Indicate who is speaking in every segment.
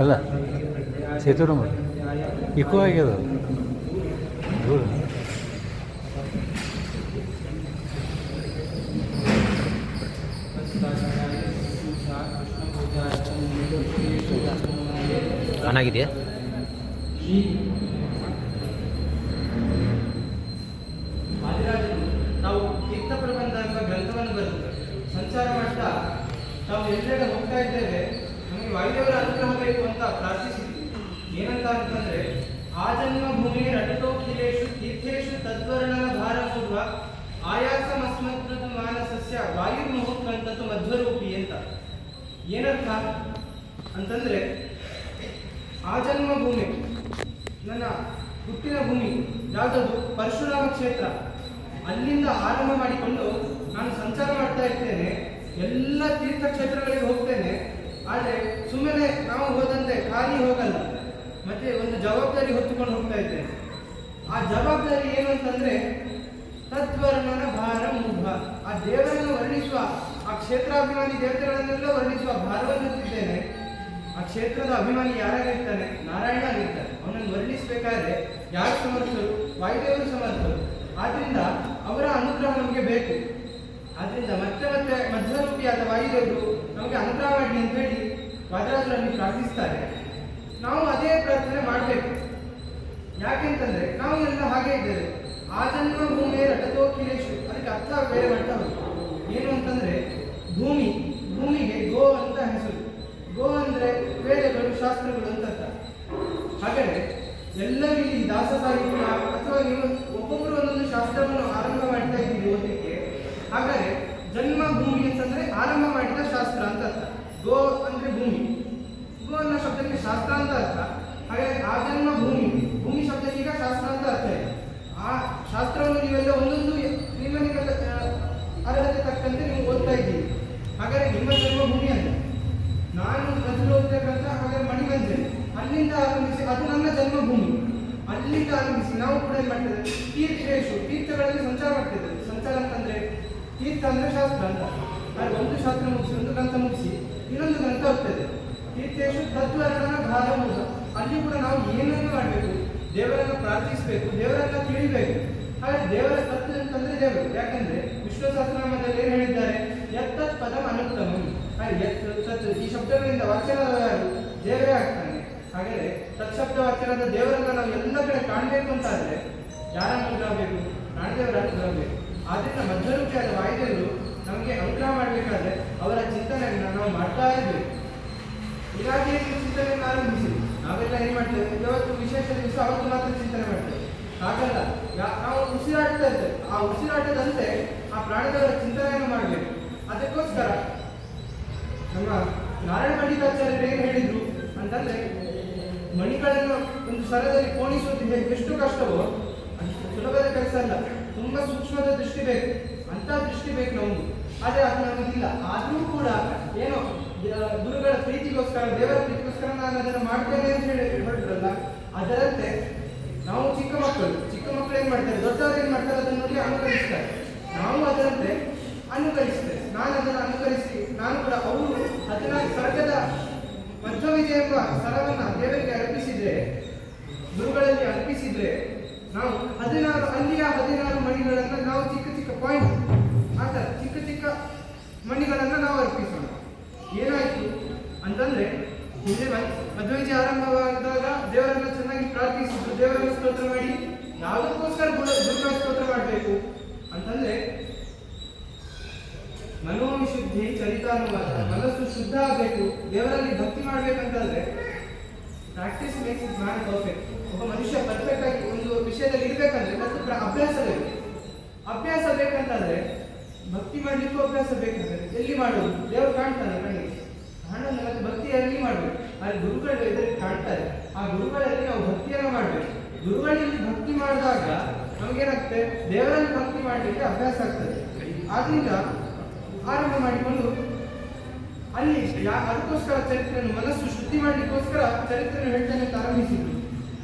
Speaker 1: ಅಲ್ಲ ಸೇತುವೆ ಮಾಡಿ ಇಕೋ ಆಗ್ಯದ ದೂರ
Speaker 2: ಚೆನ್ನಾಗಿದೆಯಾ?
Speaker 3: ನಾವು ತೀರ್ಥ ಪ್ರಬಂಧ ಎಂಬ ಗ್ರಂಥವನ್ನು ಬರೆದು ಸಂಚಾರ ಮಾಡ್ತಾ ನಾವು ಎಲ್ಲೆಡೆ ಹೋಗ್ತಾ ಇದ್ದೇವೆ. ನಮಗೆ ವಾಯುದೇವರ ಅನುಗ್ರಹ ಬೇಕು ಅಂತ ಪ್ರಾರ್ಥಿಸಿದ್ವಿ. ಏನಂತ ಅಂತಂದ್ರೆ, ಆ ಜನ್ಮ ಭೂಮಿ ರಟತೋಖಿಲೇಶು ತೀರ್ಥೇಶು ತದ್ವರ್ಣನ ಭಾರಪೂರ್ವ ಆಯಾಸಮಸ್ಮದ್ಮೃದು ಮಾನಸಸ್ಯ ವಾಯುರ್ಮುಹುಕ್ಕಂತತು ಮಧ್ವರೂಪಿ ಅಂತ. ಏನರ್ಥ ಅಂತಂದ್ರೆ, ಆ ಜನ್ಮ ಭೂಮಿ ನನ್ನ ಹುಟ್ಟಿನ ಭೂಮಿ ಯಾವುದದು? ಪರಶುರಾಮ ಕ್ಷೇತ್ರ. ಅಲ್ಲಿಂದ ಆರಂಭ ಮಾಡಿಕೊಂಡು ನಾನು ಸಂಚಾರ ಮಾಡ್ತಾ ಇರ್ತೇನೆ, ಎಲ್ಲ ತೀರ್ಥಕ್ಷೇತ್ರಗಳಿಗೆ ಹೋಗ್ತೇನೆ. ಆದರೆ ಸುಮ್ಮನೆ ನಾವು ಹೋದಂತೆ ಖಾಲಿ ಹೋಗಲ್ಲ, ಮತ್ತೆ ಒಂದು ಜವಾಬ್ದಾರಿ ಹೊತ್ತುಕೊಂಡು ಹೋಗ್ತಾ ಇದ್ದೇನೆ. ಆ ಜವಾಬ್ದಾರಿ ಏನು ಅಂತಂದ್ರೆ, ತದ್ವರ್ಣನ ಭಾರ ಮುಖ. ಆ ದೇವರನ್ನು ವರ್ಣಿಸುವ, ಆ ಕ್ಷೇತ್ರಾಭಿಮಾನಿ ದೇವತೆಗಳನ್ನೆಲ್ಲ ವರ್ಣಿಸುವ ಭಾರವನ್ನು ಹೊತ್ತಿದ್ದೇನೆ. ಆ ಕ್ಷೇತ್ರದ ಅಭಿಮಾನಿ ಯಾರಾಗಿರ್ತಾನೆ? ನಾರಾಯಣ ಆಗಿರ್ತಾನೆ. ಅವನನ್ನು ವರ್ಣಿಸಬೇಕಾದ್ರೆ ಯಾರು ಸಮರ್ಥರು? ವಾಯುದೇವರು ಸಮರ್ಥರು. ಆದ್ರಿಂದ ಅವರ ಅನುಗ್ರಹ ನಮಗೆ ಬೇಕು. ಆದ್ರಿಂದ ಮತ್ತೆ ಮತ್ತೆ ಮಧ್ವರೂಪಿಯಾದ ವಾಯುದೇವರು ನಮಗೆ ಅನುಗ್ರಹ ಮಾಡಲಿ ಅಂತ ಹೇಳಿ ವಾದರಾಜರಲ್ಲಿ ಪ್ರಾರ್ಥಿಸ್ತಾರೆ. ನಾವು ಅದೇ ಪ್ರಾರ್ಥನೆ ಮಾಡಬೇಕು. ಯಾಕೆಂತಂದ್ರೆ ನಾವು ಎಲ್ಲ ಹಾಗೆ ಇದ್ದೇವೆ. ಆ ಜನ್ಮ ಭೂಮಿ ರಟತೋಖಿಲೇಶು, ಅದಕ್ಕೆ ಅರ್ಥ ಬೇರೆ ಮಾಡ್ತಾ ಹೋಗ್ತೀವಿ. ಏನು ಅಂತಂದ್ರೆ, ಭೂಮಿಗೆ ಗೋ ಅಂತ ಹೆಸರು. ಗೋ ಅಂದ್ರೆ ವೇದಗಳು, ಶಾಸ್ತ್ರಗಳು ಅಂತ ಅರ್ಥ. ಹಾಗಾದ್ರೆ ಎಲ್ಲರೂ ಇಲ್ಲಿ ದಾಸ ಸಾಹಿತ್ಯ ಅಥವಾ ನೀವು ಒಬ್ಬೊಬ್ಬರು ಒಂದೊಂದು ಶಾಸ್ತ್ರವನ್ನು ಆರಂಭ ಮಾಡ್ತಾ ಇದ್ದೀವಿ ಓದಲಿಕ್ಕೆ. ಹಾಗಾದ್ರೆ ಜನ್ಮ ಭೂಮಿ ಅಂತಂದ್ರೆ ಆರಂಭ ಮಾಡಿದ ಶಾಸ್ತ್ರ ಅಂತ ಅರ್ಥ. ಗೋ ಅಂದ್ರೆ ಭೂಮಿ, ಗೋ ಅನ್ನೋ ಶಬ್ದಕ್ಕೆ ಶಾಸ್ತ್ರ ಅಂತ ಅರ್ಥ. ಹಾಗಾಗಿ ಆ ಜನ್ಮ ಭೂಮಿ ಶಬ್ದಕ್ಕೆ ಈಗ ಶಾಸ್ತ್ರ ಅಂತ ಅರ್ಥ ಇದೆ. ಆ ಶಾಸ್ತ್ರವನ್ನು ನೀವೆಲ್ಲ ಒಂದೊಂದು ನಿಮ್ಮ ಅರ್ಹತೆ ತಕ್ಕಂತೆ ನೀವು ಓದ್ತಾ ಇದ್ದೀವಿ. ಹಾಗಾದ್ರೆ ನಿಮ್ಮ ಜನ್ಮಭೂಮಿ ಅಂತ ನಾನು ಮೊದಲು ಓದಬೇಕಂತ ಹಾಗಾದ್ರೆ ಮಣಿಗಂಜೆ ಅಲ್ಲಿಂದ ಆರಂಭಿಸಿ, ಅದು ನನ್ನ ಜನ್ಮಭೂಮಿ. ಅಲ್ಲಿಂದ ಆರಂಭಿಸಿ ನಾವು ಕೂಡ ಏನು ಮಾಡ್ತೇವೆ? ತೀರ್ಥಗಳಲ್ಲಿ ಸಂಚಾರ ಮಾಡ್ತಿದ್ದೇವೆ. ಸಂಚಾರ ಅಂತಂದ್ರೆ ತೀರ್ಥ ಅಂದ್ರೆ ಶಾಸ್ತ್ರ ಅಂತ. ಹಾಗೆ ಒಂದು ಶಾಸ್ತ್ರ ಮುಗಿಸಿ, ಒಂದು ಗ್ರಂಥ ಮುಗಿಸಿ, ಇನ್ನೊಂದು ಗ್ರಂಥ ಹೋಗ್ತದೆ. ತೀರ್ಥೇಶು ತದ್ವರ್ಣನ ಭಾರಮೂಲ. ಅಲ್ಲಿ ಕೂಡ ನಾವು ಏನನ್ನು ಮಾಡಬೇಕು? ದೇವರನ್ನು ಪ್ರಾರ್ಥಿಸಬೇಕು, ದೇವರನ್ನ ತಿಳಿಬೇಕು. ಹಾಗೆ ದೇವರ ತತ್ವ ಅಂತಂದ್ರೆ ದೇವರು. ಯಾಕಂದ್ರೆ ವಿಷ್ಣು ಸಹಸ್ರನಾಮದಲ್ಲಿ ಏನು ಹೇಳಿದ್ದಾರೆ? ಯತ್ತತ್ ಪದಂ ಅನುತ್ತಮಂ. ಹಾಗೆ ಈ ಶಬ್ದಗಳಿಂದ ವಾಚ್ಯನಾದ ಯಾರು? ದೇವರೇ ಆಗ್ತಾನೆ. ಹಾಗಾದ್ರೆ ತತ್ಶಬ್ದ ವಾಚ್ಯನಾದ ದೇವರನ್ನ ನಾವು ಎಲ್ಲ ಕಡೆ ಕಾಣಬೇಕು ಅಂತ ಆದ್ರೆ ಯಾರ ಅನುಗ್ರಹ ಬೇಕು? ಪ್ರಾಣದೇವರ ಅನುಗ್ರಹ ಬೇಕು. ಆದ್ರಿಂದ ಮಧ್ವರೂಪಿಯಾದ ವಾಯುದೇವರು ನಮಗೆ ಅನುಗ್ರಹ ಮಾಡಬೇಕಾದ್ರೆ ಅವರ ಚಿಂತನೆಯನ್ನು ನಾವು ಮಾಡ್ತಾ ಇರ್ಬೇಕು. ಹೀಗಾಗಿ ಚಿಂತನೆಯನ್ನು ಆರಂಭಿಸಿ ನಾವೆಲ್ಲ ಏನ್ ಮಾಡ್ತೇವೆ? ಇವತ್ತು ವಿಶೇಷ ದಿವಸ ಅವತ್ತು ಮಾತ್ರ ಚಿಂತನೆ ಮಾಡ್ತೇವೆ. ಹಾಗಲ್ಲ, ನಾವು ಉಸಿರಾಡ್ತಾ ಇರ್ತೇವೆ. ಆ ಉಸಿರಾಟದಂತೆ ಆ ಪ್ರಾಣದೇವರ ಚಿಂತನೆಯನ್ನು ಮಾಡಬೇಕು. ಅದಕ್ಕೋಸ್ಕರ ನಮ್ಮ ನಾರಾಯಣ ಪಂಡಿತಾಚಾರ್ಯರು ಏನು ಹೇಳಿದ್ರು ಅಂತಂದ್ರೆ, ಮಣಿಗಳನ್ನು ಒಂದು ಸರದಲ್ಲಿ ಕೋಣಿಸುವುದು ಎಷ್ಟು ಕಷ್ಟವೋ ಅಷ್ಟು ಸುಲಭದ ಕೆಲಸ ಅಲ್ಲ. ತುಂಬಾ ಸೂಕ್ಷ್ಮದ ದೃಷ್ಟಿ ಬೇಕು, ಅಂತ ದೃಷ್ಟಿ ಬೇಕು ನಮ್ಗೆ. ಆದ್ರೆ ಅದು ನಮಗಿಲ್ಲ. ಆದ್ರೂ ಕೂಡ ಏನೋ ಗುರುಗಳ ಪ್ರೀತಿಗೋಸ್ಕರ, ದೇವರ ಪ್ರೀತಿಗೋಸ್ಕರ ನಾನು ಅದನ್ನು ಮಾಡ್ತೇನೆ ಅಂತ ಹೇಳಿ ಹೊರಟ್ರಲ್ಲ, ಅದರಂತೆ ನಾವು ಚಿಕ್ಕ ಮಕ್ಕಳು ಏನ್ ಮಾಡ್ತಾರೆ? ದೊಡ್ಡವರು ಏನ್ ಮಾಡ್ತಾರೆ? ಅದನ್ನು ನೋಡಿ ಅನುಕರಿಸ್ತಾರೆ. ನಾವು ಅದರಂತೆ ಅನುಕರಿಸ್ತೇವೆ. ನಾನು ಅದನ್ನು ಅನುಕರಿಸಿ ನಾನು ಕೂಡ ಅವರು ಅದನ್ನ ಸ್ವರ್ಗದ ಮಧ್ವವಿಜಯ ಎಂಬ ಸರವನ್ನ ದೇವರಿಗೆ ಅರ್ಪಿಸಿದ್ರೆ, ಗುರುಗಳಲ್ಲಿ ಅರ್ಪಿಸಿದ್ರೆ, ನಾವು 16 ಮಣಿಗಳನ್ನ ನಾವು ಚಿಕ್ಕ ಪಾಯಿಂಟ್ ಆ ಥರ ಚಿಕ್ಕ ಮಣಿಗಳನ್ನ ನಾವು ಅರ್ಪಿಸೋಣ. ಏನಾಯ್ತು ಅಂತಂದ್ರೆ, ಹಿಂದೆ ಮಧ್ವವಿಜಯ ಆರಂಭವಾದಾಗ ದೇವರನ್ನ ಚೆನ್ನಾಗಿ ಪ್ರಾರ್ಥಿಸಿದ್ರು. ದೇವರನ್ನ ಸ್ತೋತ್ರ ಮಾಡಿ ಯಾವುದಕ್ಕೋಸ್ಕರ ಗುರುಗಳ ಸ್ತೋತ್ರ ಮಾಡಬೇಕು ಅಂತಂದ್ರೆ, ಮನೋವಿಶುದ್ಧಿ ಚರಿತಾನುವಾದ, ಮನಸ್ಸು ಶುದ್ಧ ಆಗಬೇಕು, ದೇವರಲ್ಲಿ ಭಕ್ತಿ ಮಾಡ್ಬೇಕಂತಂದ್ರೆ practice makes it man perfect. ಒಬ್ಬ ಮನುಷ್ಯ ಪರ್ಫೆಕ್ಟ್ ಆಗಿ ಒಂದು ವಿಷಯದಲ್ಲಿ ಇರ್ಬೇಕಂದ್ರೆ ಮತ್ತು ಅಭ್ಯಾಸ ಬೇಕು. ಅಭ್ಯಾಸ ಬೇಕಂತಂದ್ರೆ ಭಕ್ತಿ ಮಾಡ್ಲಿಕ್ಕೂ ಅಭ್ಯಾಸ ಬೇಕಂದ್ರೆ ಎಲ್ಲಿ ಮಾಡೋದು? ದೇವರು ಕಾಣ್ತಾನೆ ಕಣ್ಣಿಗೆ, ಕಾಣಲ್ಲ. ಮತ್ತೆ ಭಕ್ತಿ ಎಲ್ಲಿ ಮಾಡಬೇಕು? ಅಲ್ಲಿ ಗುರುಗಳು ಎದುರಿಗೆ ಕಾಣ್ತಾರೆ. ಆ ಗುರುಗಳಲ್ಲಿ ನಾವು ಭಕ್ತಿಯನ್ನು ಮಾಡಬೇಕು. ಗುರುಗಳಲ್ಲಿ ಭಕ್ತಿ ಮಾಡಿದಾಗ ನಮಗೇನಾಗ್ತದೆ? ದೇವರಲ್ಲಿ ಭಕ್ತಿ ಮಾಡಲಿಕ್ಕೆ ಅಭ್ಯಾಸ ಆಗ್ತದೆ. ಆದ್ರಿಂದ ಆರಂಭ ಮಾಡಿಕೊಂಡು ಅಲ್ಲಿ ಅದಕ್ಕೋಸ್ಕರ ಚರಿತ್ರೆಯನ್ನು, ಮನಸ್ಸು ಶುದ್ಧಿ ಮಾಡಲಿಕ್ಕೋಸ್ಕರ ಚರಿತ್ರೆಯನ್ನು ಹೇಳ್ತಾನೆ ಅಂತ ಆರಂಭಿಸಿದ್ರು.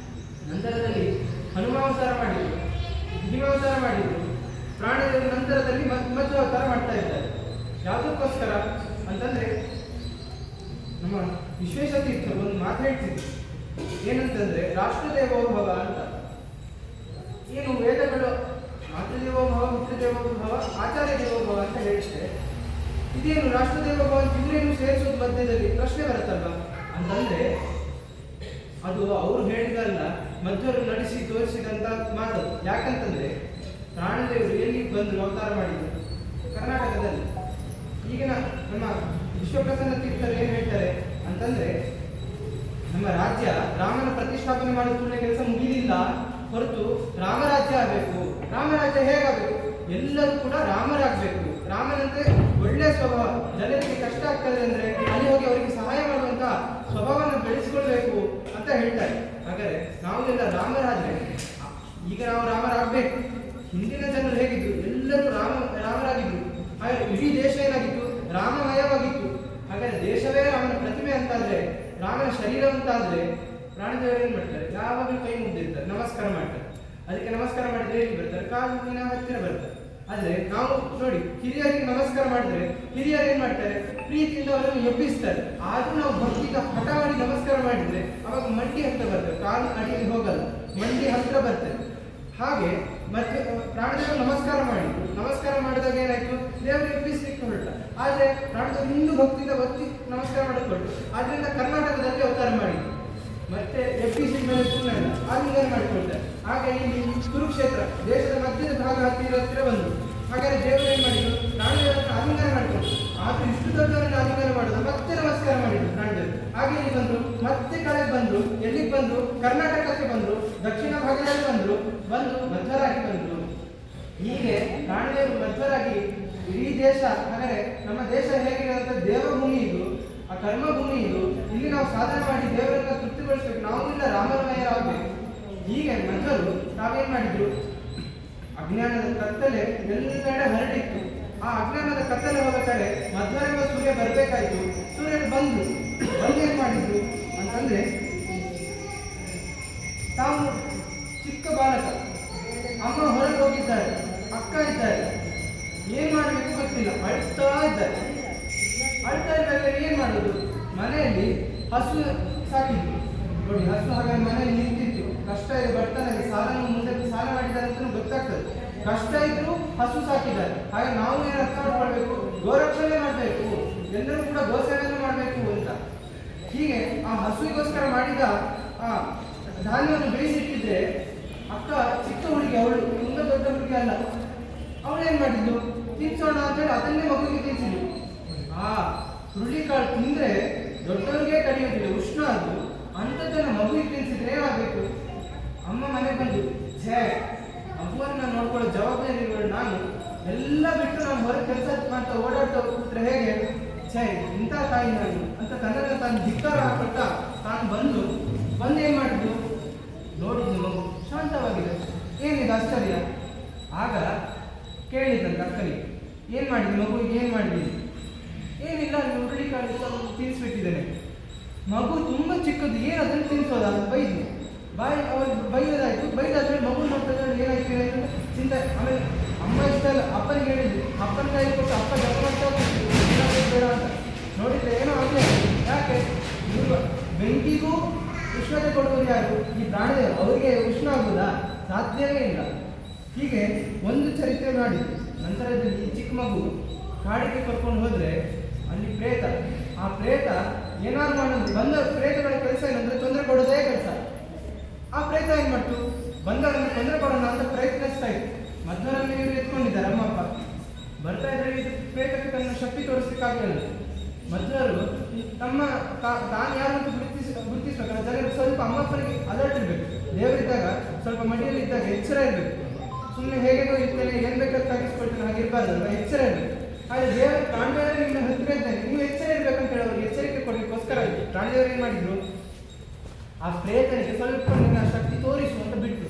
Speaker 3: ನಂತರದಲ್ಲಿ ಹನುಮಾವತಾರ ಮಾಡಿದ್ರು, ಭೀಮಾವತಾರ ಮಾಡಿದ್ರು, ಪ್ರಾಣದೇವರ ನಂತರದಲ್ಲಿ ಮಧ್ವಾವತಾರ ಮಾಡ್ತಾ ಇದ್ದಾರೆ. ಯಾವುದಕ್ಕೋಸ್ಕರ ಅಂತಂದ್ರೆ ನಮ್ಮ ವಿಶ್ವೇಶತೀರ್ಥರು ಒಂದು ಮಾತು ಹೇಳ್ತಿದ್ರು, ಏನಂತಂದ್ರೆ ರಾಷ್ಟ್ರದೇವೋಭವ ಅಂತ. ಏನು ವೇದಗಳು ಮಾತೃದೇವೋಭವ, ಪಿತೃದೇವೋಭವ, ಆಚಾರ್ಯ ದೇವೋಭವ ಅಂತ ಹೇಳುತ್ತೆ. ಇದೇನು ರಾಷ್ಟ್ರದೇವೋಭವ ಅಂತ ಇವರೇನು ಸೇರಿಸೋದು ಮಧ್ಯದಲ್ಲಿ ಪ್ರಶ್ನೆ ಬರುತ್ತಲ್ವ ಅಂತಂದ್ರೆ ಅದು ಅವರು ಹೇಳಿದಲ್ಲ, ಮಧ್ವರು ನಡೆಸಿ ತೋರಿಸಿದಂತ ಮಾತು. ಯಾಕಂತಂದ್ರೆ ಪ್ರಾಣದೇವರು ಎಲ್ಲಿ ಬಂದು ಅವತಾರ ಮಾಡಿದ್ರು? ಕರ್ನಾಟಕದಲ್ಲಿ. ಈಗಿನ ನಮ್ಮ ವಿಶ್ವಪ್ರಸನ್ನ ತೀರ್ಥರು ಏನ್ ಹೇಳ್ತಾರೆ ಅಂತಂದ್ರೆ, ನಮ್ಮ ರಾಜ್ಯ ರಾಮನ ಪ್ರತಿಷ್ಠಾಪನೆ ಮಾಡೋ ಕೂಡಲೇ ಕೆಲಸ ಮುಗಿಲಿಲ್ಲ, ಹೊರತು ರಾಮರಾಜ್ಯ ಆಗಬೇಕು. ರಾಮರಾಜ್ಯ ಹೇಗಾಗಬೇಕು? ಎಲ್ಲರೂ ಕೂಡ ರಾಮರಾಗಬೇಕು. ರಾಮನಂತೆ ಒಳ್ಳೆ ಸ್ವಭಾವ, ಜನರಿಗೆ ಕಷ್ಟ ಆಗ್ತದೆ ಅಂದ್ರೆ ಅಲ್ಲಿ ಹೋಗಿ ಅವರಿಗೆ ಸಹಾಯ ಮಾಡುವಂತ ಸ್ವಭಾವವನ್ನು ಬೆಳೆಸಿಕೊಳ್ಬೇಕು ಅಂತ ಹೇಳ್ತಾರೆ. ಹಾಗಾದ್ರೆ ನಾವೆಲ್ಲ ರಾಮರಾದ್ರೆ ಈಗ ನಾವು ರಾಮರಾಗಬೇಕು. ಹಿಂದಿನ ಜನರು ಹೇಗಿದ್ರು? ಎಲ್ಲರೂ ರಾಮರಾಗಿದ್ರು. ಹಾಗಾದ್ರೆ ಇಡೀ ದೇಶ ಏನಾಗಿತ್ತು? ರಾಮಮಯವಾಗಿತ್ತು. ಹಾಗಾದ್ರೆ ದೇಶವೇ ರಾಮನ ಪ್ರತಿಮೆ ಅಂತಾದ್ರೆ, ರಾಮನ ಶರೀರ ಅಂತಾದ್ರೆ, ಪ್ರಾಣದೇವರು ಏನ್ ಮಾಡ್ತಾರೆ? ಯಾವಾಗಲೂ ಕೈ ಮುಗ್ದಿರ್ತಾರೆ, ನಮಸ್ಕಾರ ಮಾಡ್ತಾರೆ. ಅದಕ್ಕೆ ನಮಸ್ಕಾರ ಮಾಡಿದ್ರೆ ಹೇಗೆ ಬರ್ತಾರೆ? ಕಾಲಿನ ಹತ್ತಿರ ಬರ್ತಾರೆ. ಆದ್ರೆ ನಾವು ನೋಡಿ, ಹಿರಿಯರಿಗೆ ನಮಸ್ಕಾರ ಮಾಡಿದ್ರೆ ಹಿರಿಯರು ಏನ್ ಮಾಡ್ತಾರೆ? ಪ್ರೀತಿಯಿಂದ ಅವರನ್ನು ಎಬ್ಬಿಸ್ತಾರೆ. ಆದ್ರೂ ನಾವು ಭಕ್ತಿಗ ಹಠ ಮಾಡಿ ನಮಸ್ಕಾರ ಮಾಡಿದ್ರೆ ಅವಾಗ ಮಂಡಿ ಹತ್ರ ಬರ್ತೇವೆ, ಕಾಲು ಅಡಿಯಲ್ಲಿ ಹೋಗಲ್ಲ, ಮಂಡಿ ಹತ್ರ ಬರ್ತೇವೆ. ಹಾಗೆ ಮತ್ತೆ ಪ್ರಾಣದೇವರು ನಮಸ್ಕಾರ ಮಾಡಿದ್ರು. ನಮಸ್ಕಾರ ಮಾಡಿದಾಗ ಏನಾಯ್ತು? ದೇವರಿಗೆ ಎಬ್ಬಿಸ್ಲಿಕ್ಕೆ ಹೊರಟ. ಆದ್ರೆ ಪ್ರಾಣದೇವರು ಹಿಂದೂ ಭಕ್ತಿಯಿಂದ ಭಕ್ತಿ ನಮಸ್ಕಾರ ಮಾಡಕ್ಕೆ ಹೊರಟು. ಆದ್ರಿಂದ ಕರ್ನಾಟಕದಲ್ಲಿ ಅವತಾರ ಮಾಡಿದ್ರು. ಮತ್ತೆ ಎಬ್ಬಿಸಿದ ಮೇಲೆ ಸುಮ್ಮನೆ ಆಲಿಂಗನ ಮಾಡಿಕೊಳ್ತಾರೆ. ಹಾಗೆ ಇಲ್ಲಿ ಕುರುಕ್ಷೇತ್ರ ದೇಶದ ಮಧ್ಯದ ಭಾಗ ಹತ್ತಿರ ಬಂದು, ಹಾಗಾದ್ರೆ ದೇವರು ಏನ್ ಮಾಡಿದ್ರು? ಪ್ರಾಣದೇವರ ಆಲಿಂಗನ ಮಾಡಿಕೊಂಡು. ಆದ್ರೆ ಇಷ್ಟು ದೊಡ್ಡವರನ್ನ ಆಲಿಂಗನ ಮಾಡುದು, ಮತ್ತೆ ನಮಸ್ಕಾರ ಮಾಡಿದ್ರು ಪ್ರಾಣದೇವರು. ಹಾಗೆ ಇಲ್ಲಿ ಬಂದ್ರು, ಮತ್ತೆ ಕೆಳಗೆ ಬಂದ್ರು. ಎಲ್ಲಿಗೆ ಬಂದ್ರು? ಕರ್ನಾಟಕಕ್ಕೆ ಬಂದ್ರು, ದಕ್ಷಿಣ ಭಾಗದಲ್ಲಿ ಬಂದ್ರು, ಮಧ್ವರಾಗಿ ಬಂದ್ರು. ಹೀಗೆ ಪ್ರಾಣದೇವರು ಮಧ್ವರಾಗಿ ಇಡೀ ದೇಶ, ಹಾಗಾದ್ರೆ ನಮ್ಮ ದೇಶ ಹೇಗಿರುವಂತ ದೇವಭೂಮಿ ಇದು, ಆ ಕರ್ಮಭೂಮಿ ಇದು. ಇಲ್ಲಿ ನಾವು ಸಾಧನೆ ಮಾಡಿ ದೇವರನ್ನ ತೃಪ್ತಿಗೊಳಿಸ್ಬೇಕು. ನಾವು ಇಲ್ಲ ರಾಮರಮಯರಾಗಬೇಕು. ಹೀಗೆ ಮಧ್ವರು ನಾವೇನ್ ಮಾಡಿದ್ರು? ಅಜ್ಞಾನದ ಕತ್ತಲೆ ಎಲ್ಲೆಡೆ ಹರಡಿತ್ತು. ಆ ಅಜ್ಞಾನದ ಕತ್ತಲೆ ಹೋದ ಕಡೆ ಮಧ್ವರೆಂಬ ಸೂರ್ಯ ಬರ್ಬೇಕಾಯ್ತು. ಸೂರ್ಯ ಬಂದು ಏನ್ ಮಾಡಿದ್ರು ಅಂತಂದ್ರೆ, ತಾವು ಚಿಕ್ಕ ಬಾಲಕ, ಅಮ್ಮ ಹೊರಗೆ ಹೋಗಿದ್ದಾರೆ, ಅಕ್ಕ ಇದ್ದಾರೆ, ಏನ್ ಮಾಡ್ಬೇಕು ಗೊತ್ತಿಲ್ಲ, ಅಳ್ತಾ ಇದ್ದಾರೆ. ಅಳ್ತಾ ಇದ್ದಾಗ ಏನ್ ಮಾಡೋದು? ಮನೆಯಲ್ಲಿ ಹಸು ಸಾಕಿದ್ರು. ನೋಡಿ, ಹಸು ಹಾಗಾಗಿ ಮನೆಯಲ್ಲಿ ನಿಂತಿತ್ತು. ಕಷ್ಟ ಇದೆ, ಬಡತನ, ಮುಂದೆ ಸಾಲ ಮಾಡಿದ್ದಾರೆ ಅಂತ ಗೊತ್ತಾಗ್ತದೆ. ಕಷ್ಟ ಇದ್ರು ಹಸು ಸಾಕಿದ್ದಾರೆ. ಹಾಗೆ ನಾವು ಏನು ಅರ್ಥ ಮಾಡ್ಕೊಳ್ಬೇಕು? ಗೋರಕ್ಷಣೆ ಮಾಡಬೇಕು, ಎಲ್ಲರೂ ಕೂಡ ಗೋಸೇವೆಯನ್ನು ಮಾಡಬೇಕು ಅಂತ. ಹೀಗೆ ಆ ಹಸುವಿಗೋಸ್ಕರ ಮಾಡಿದ ಆ ಧಾನ್ಯವನ್ನು ಬೇಯಿಸಿಟ್ಟಿದ್ರೆ, ಅಕ್ಕ ಚಿಕ್ಕ ಹುಡುಗಿ, ಅವಳು ತುಂಬ ದೊಡ್ಡ ಹುಡುಗಿ ಅಲ್ಲ, ಅವಳೇನ್ ಮಾಡಿದ್ಲು? ತಿನ್ಸೋಣ ಅಂತ ಹೇಳಿ ಅದನ್ನೇ ಮಗುವಿಗೆ ತಿನ್ಸಿದ್ಲು. ಆ ಹುರುಳಿಕಾಳು ತಿಂದ್ರೆ ದೊಡ್ಡವರಿಗೆ ಕಡಿಯೋದಿಲ್ಲ, ಉಷ್ಣ ಅದು. ಅಂಥದ್ದನ್ನ ಮಗುವಿಗೆ ತಿನ್ಸಿದ್ರೆ ಏನಾಗಬೇಕು? ಅಮ್ಮ ಮನೆಗೆ ಬಂದು, ಛೇ, ಮಗುವನ್ನ ನೋಡ್ಕೊಳ್ಳೋ ಜವಾಬ್ದಾರಿ ಇರುವಳು ನಾನು, ಎಲ್ಲ ಬಿಟ್ಟು ನಾನು ಹೊರಗೆ ಕೆಲಸ ಮಾಡ್ತಾ ಓಡಾಡ್ತಾ ಕೂತ್ರೆ ಹೇಗೆ? ಛೇ, ಇಂಥ ತಾಯಿ ನಾನು ಅಂತ ತನ್ನನ್ನು ತಾನು ಧಿಕ್ಕಾರ ಹಾಕೊಳ್ತಾ ತಾನು ಬಂದು ಏನ್ ಮಾಡಿದ್ದು? ನೋಡಿದ್ದು ಮಗು ಶಾಂತವಾಗಿದೆ. ಏನಿದೆ ಆಶ್ಚರ್ಯ? ಆಗ ಕೇಳಿದಂತ ಅಕ್ಕನಿಗೆ, ಏನ್ ಮಾಡಿದ್ವಿ ಮಗುವಿಗೆ? ಏನ್ ಮಾಡಿದ್ವಿ? ಏನಿಲ್ಲ, ನೀವು ಹುರುಳಿಕಾಳು ತಿನ್ನಿಸ್ಬಿಟ್ಟಿದ್ದೇನೆ. ಮಗು ತುಂಬಾ ಚಿಕ್ಕದು, ಏನು ಅದನ್ನು ತಿನ್ನಿಸೋದ? ಬೈದು ಅವ್ರು ಬೈಯೋದಾಯ್ತು. ಬೈದಾದ್ಮೇಲೆ ಮಗು ನೋಡ್ತಾರೆ, ಏನಾಯ್ತು ಏನಾಯ್ತು ಚಿಂತೆ. ಆಮೇಲೆ ಅಮ್ಮ ಇಷ್ಟ ಅಲ್ಲ, ಅಪ್ಪನಿಗೆ ಹೇಳಿದ್ವಿ. ಅಪ್ಪನ ಕೈ ಕೊಟ್ಟು ಅಪ್ಪ ಜಪ ಮಾಡ್ತಾ ಬೇಡ ಅಂತ ನೋಡಿದ್ರೆ ಏನೋ ಆಗಲೇ. ಯಾಕೆ? ಇವರು ಬೆಂಕಿಗೂ ಉಷ್ಣತೆ ಕೊಡುವುದು ಯಾರು? ಈ ಪ್ರಾಣದೇವರು. ಅವರಿಗೆ ಉಷ್ಣ ಆಗುವುದಾ? ಸಾಧ್ಯವೇ ಇಲ್ಲ. ಹೀಗೆ ಒಂದು ಚರಿತ್ರೆ ಮಾಡಿದ್ರು. ನಂತರದಲ್ಲಿ ಈ ಚಿಕ್ಕ ಮಗು ಕಾಡಿಗೆ ಕರ್ಕೊಂಡು ಹೋದ್ರೆ ಅಲ್ಲಿ ಪ್ರೇತ. ಆ ಪ್ರೇತ ಏನಾದ್ರು ಮಾಡೋದು, ಬಂದ ಪ್ರೇತಗಳ ಕೆಲಸ ಏನಂದ್ರೆ ತೊಂದರೆ ಕೊಡೋದೇ ಕೆಲಸ. ಆ ಪ್ರೇತ ಏನ್ ಮಾಡ್ತು? ಬಂದವರನ್ನು ತೊಂದರೆ ಕೊಡೋಣ ಅಂತ ಪ್ರಯತ್ನಿಸ್ತಾ ಇತ್ತು. ಮಧ್ವರಲ್ಲಿ ಇವರು ಎತ್ಕೊಂಡಿದ್ದಾರೆ, ಅಮ್ಮ ಅಪ್ಪ ಬರ್ತಾ ಇದ್ರೆ ಇದು ಪ್ರೇತಕ್ಕೆ ತನ್ನ ಶಕ್ತಿ ತೋರಿಸ್ಲಿಕ್ಕಾಗಲಿಲ್ಲ. ಮಧ್ವರು ತಮ್ಮ ತಾನು ಯಾರು ಅಂತ ಗುರುತಿಸ್ಬೇಕಲ್ಲ, ಜನರಿಗೆ ಸ್ವಲ್ಪ ಅಮ್ಮಪ್ಪನಿಗೆ ಅಲರ್ಟ್ ಇರಬೇಕು. ದೇವರಿದ್ದಾಗ ಸ್ವಲ್ಪ ಮಡಿಯಲ್ಲಿ ಇದ್ದಾಗ ಎಚ್ಚರ ಇರಬೇಕು. ಸುಮ್ಮನೆ ಹೇಗೇನೋ ಇರ್ತೇನೆ, ಏನ್ ಬೇಕಾದ್ರೆ ತಗಿಸ್ಕೊಳ್ತೇನೆ, ಹಾಗೆ ಇರಬಾರ್ದಲ್ಲ, ಎಚ್ಚರ ಇರಬೇಕು. ಆದರೆ ದೇವರು ಪ್ರಾಣದೇವರು ನಿಮ್ಮ ಹತ್ತಿರ ಇದ್ದಾನೆ, ನೀವು ಎಚ್ಚರ ಇರ್ಬೇಕಂತ ಹೇಳೋರು ಎಚ್ಚರಿಕೆ ಕೊಡ್ಲಿಕ್ಕೋಸ್ಕರ ಇತ್ತು. ಪ್ರಾಣದೇವರು ಏನ್ ಮಾಡಿದ್ರು? ಆ ಪ್ರೇತನಿಗೆ ಸ್ವಲ್ಪ ನಿನ್ನ ಶಕ್ತಿ ತೋರಿಸು ಅಂತ ಬಿಟ್ರು.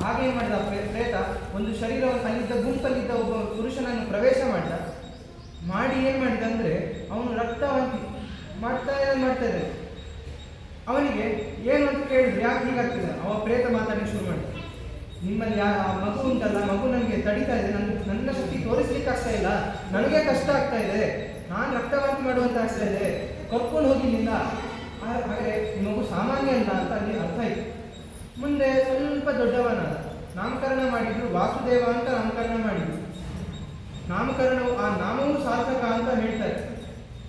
Speaker 3: ಹಾಗೆ ಏನ್ ಮಾಡಿದ ಪ್ರೇತ? ಒಂದು ಶರೀರವನ್ನು ಅಲ್ಲಿದ್ದ ಗುಂಪಲ್ಲಿದ್ದ ಒಬ್ಬ ಪುರುಷನನ್ನು ಪ್ರವೇಶ ಮಾಡಿ ಏನ್ ಮಾಡಿದ ಅಂದ್ರೆ, ಅವನು ರಕ್ತವಂತಿ ಮಾಡ್ತಾ ಇದ್ದಾನೆ. ಅವನಿಗೆ ಏನು ಅಂತ ಕೇಳಿದ್ರೆ, ಯಾಕೆ ಹೀಗಾಗ್ತದೆ? ಅವ ಪ್ರೇತ ಮಾತಾಡಿ ಶುರು ಮಾಡಿದ, ನಿಮ್ಮಲ್ಲಿ ಆ ಮಗು ಉಂಟಲ್ಲ, ಮಗು ನನಗೆ ತಡಿತಾ ಇದೆ, ನನ್ನ ಶಕ್ತಿ ತೋರಿಸ್ಲಿಕ್ಕೆ ಆಗ್ತಾ ಇಲ್ಲ, ನನಗೆ ಕಷ್ಟ ಆಗ್ತಾ ಇದೆ, ನಾನು ರಕ್ತವಾಂತಿ ಮಾಡುವಂತ ಆಗ್ತಾ ಇದೆ, ಕರ್ಕೊಂಡು ಹೋಗಿ ನಿನ್ನ ಹಾಗೆ ಈ ಮಗು ಸಾಮಾನ್ಯ ಅಲ್ಲ ಅಂತ ಅಲ್ಲಿ ಅರ್ಥ ಆಯಿತು. ಮುಂದೆ ಸ್ವಲ್ಪ ದೊಡ್ಡವನಾದ, ನಾಮಕರಣ ಮಾಡಿದ್ರು, ವಾಸುದೇವ ಅಂತ ನಾಮಕರಣ ಮಾಡಿದ್ರು. ನಾಮಕರಣವು ಆ ನಾಮವೂ ಸಾರ್ಥಕ ಅಂತ ಹೇಳ್ತಾರೆ.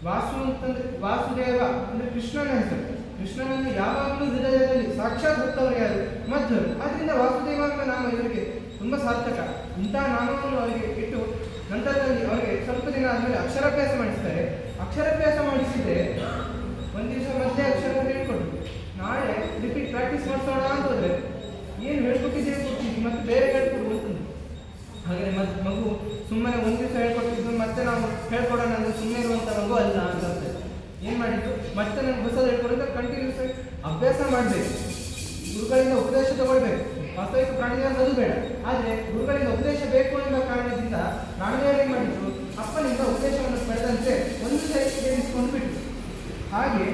Speaker 3: ವಾಸು ಅಂತಂದ್ರೆ ವಾಸುದೇವ ಅಂದ್ರೆ ಕೃಷ್ಣನ ಹೆಸರು. ಕೃಷ್ಣನನ್ನು ಯಾವಾಗಲೂ ಹೃದಯದಲ್ಲಿ ಸಾಕ್ಷಾತ್ ಹೊತ್ತವರು ಯಾರು? ಮಧ್ವರು. ಆದ್ರಿಂದ ವಾಸುದೇವ ಎಂಬ ನಾಮ ಇವರಿಗೆ ತುಂಬಾ ಸಾರ್ಥಕ. ಇಂತಹ ನಾಮವನ್ನು ಅವರಿಗೆ ಇಟ್ಟು ನಂತರದಲ್ಲಿ ಅವರಿಗೆ ಸ್ವಲ್ಪ ದಿನ ಆದಮೇಲೆ ಅಕ್ಷರಾಭ್ಯಾಸ ಮಾಡಿಸ್ತಾರೆ. ಅಕ್ಷರಾಭ್ಯಾಸ ಮಾಡಿಸಿದ್ರೆ ಒಂದು ದಿವಸ ಮತ್ತೆ ಅಕ್ಷರ ಹೇಳ್ಕೊಟ್ರು. ನಾಳೆ ರಿಪೀಟ್ ಪ್ರಾಕ್ಟೀಸ್ ಮಾಡಿಸೋಣ ಅಂತ ಹೋದ್ರೆ ಏನು ಹೇಳ್ಕೊಟ್ಟಿದ್ದೇವೆ ಕೊಟ್ಟಿದ್ವಿ ಮತ್ತೆ ಬೇರೆ ಹೇಳ್ಕೊಡು ಅಂತಂದು. ಹಾಗೆ ಮಗು ಸುಮ್ಮನೆ ಒಂದು ದಿವಸ ಹೇಳ್ಕೊಟ್ಟಿದ್ದು ಮತ್ತೆ ನಾವು ಹೇಳ್ಕೊಡೋಣ ಅಂದ್ರೆ ಸುಮ್ಮನೆ ಇರುವಂಥ ಮಗು ಅಲ್ಲ ಅಂತ ಏನು ಮಾಡಿದ್ದು, ಮತ್ತೆ ನನಗೆ ಹೊಸದು ಹೇಳ್ಕೊಡೋದು ಕಂಟಿನ್ಯೂಸ್ ಆಗಿ ಅಭ್ಯಾಸ ಮಾಡಬೇಕು. ಗುರುಗಳಿಂದ ಉಪದೇಶ ತಗೊಳ್ಬೇಕು. ವಾಸ್ತವಿಕ ಪ್ರಾಣಿಗಳನ್ನು ಅದು ಬೇಡ, ಆದರೆ ಗುರುಗಳಿಂದ ಉಪದೇಶ ಬೇಕು ಎಂಬ ಕಾರಣದಿಂದ ಪ್ರಾಣಿಗಳು ಏನು ಮಾಡಿದ್ರು, ಅಪ್ಪನಿಂದ ಉಪದೇಶವನ್ನು ಪಡೆದಂತೆ ಒಂದು ಸೈಡ್ ಸೇರಿಸಿಕೊಂಡು ಬಿಟ್ಟು. ಹಾಗೆ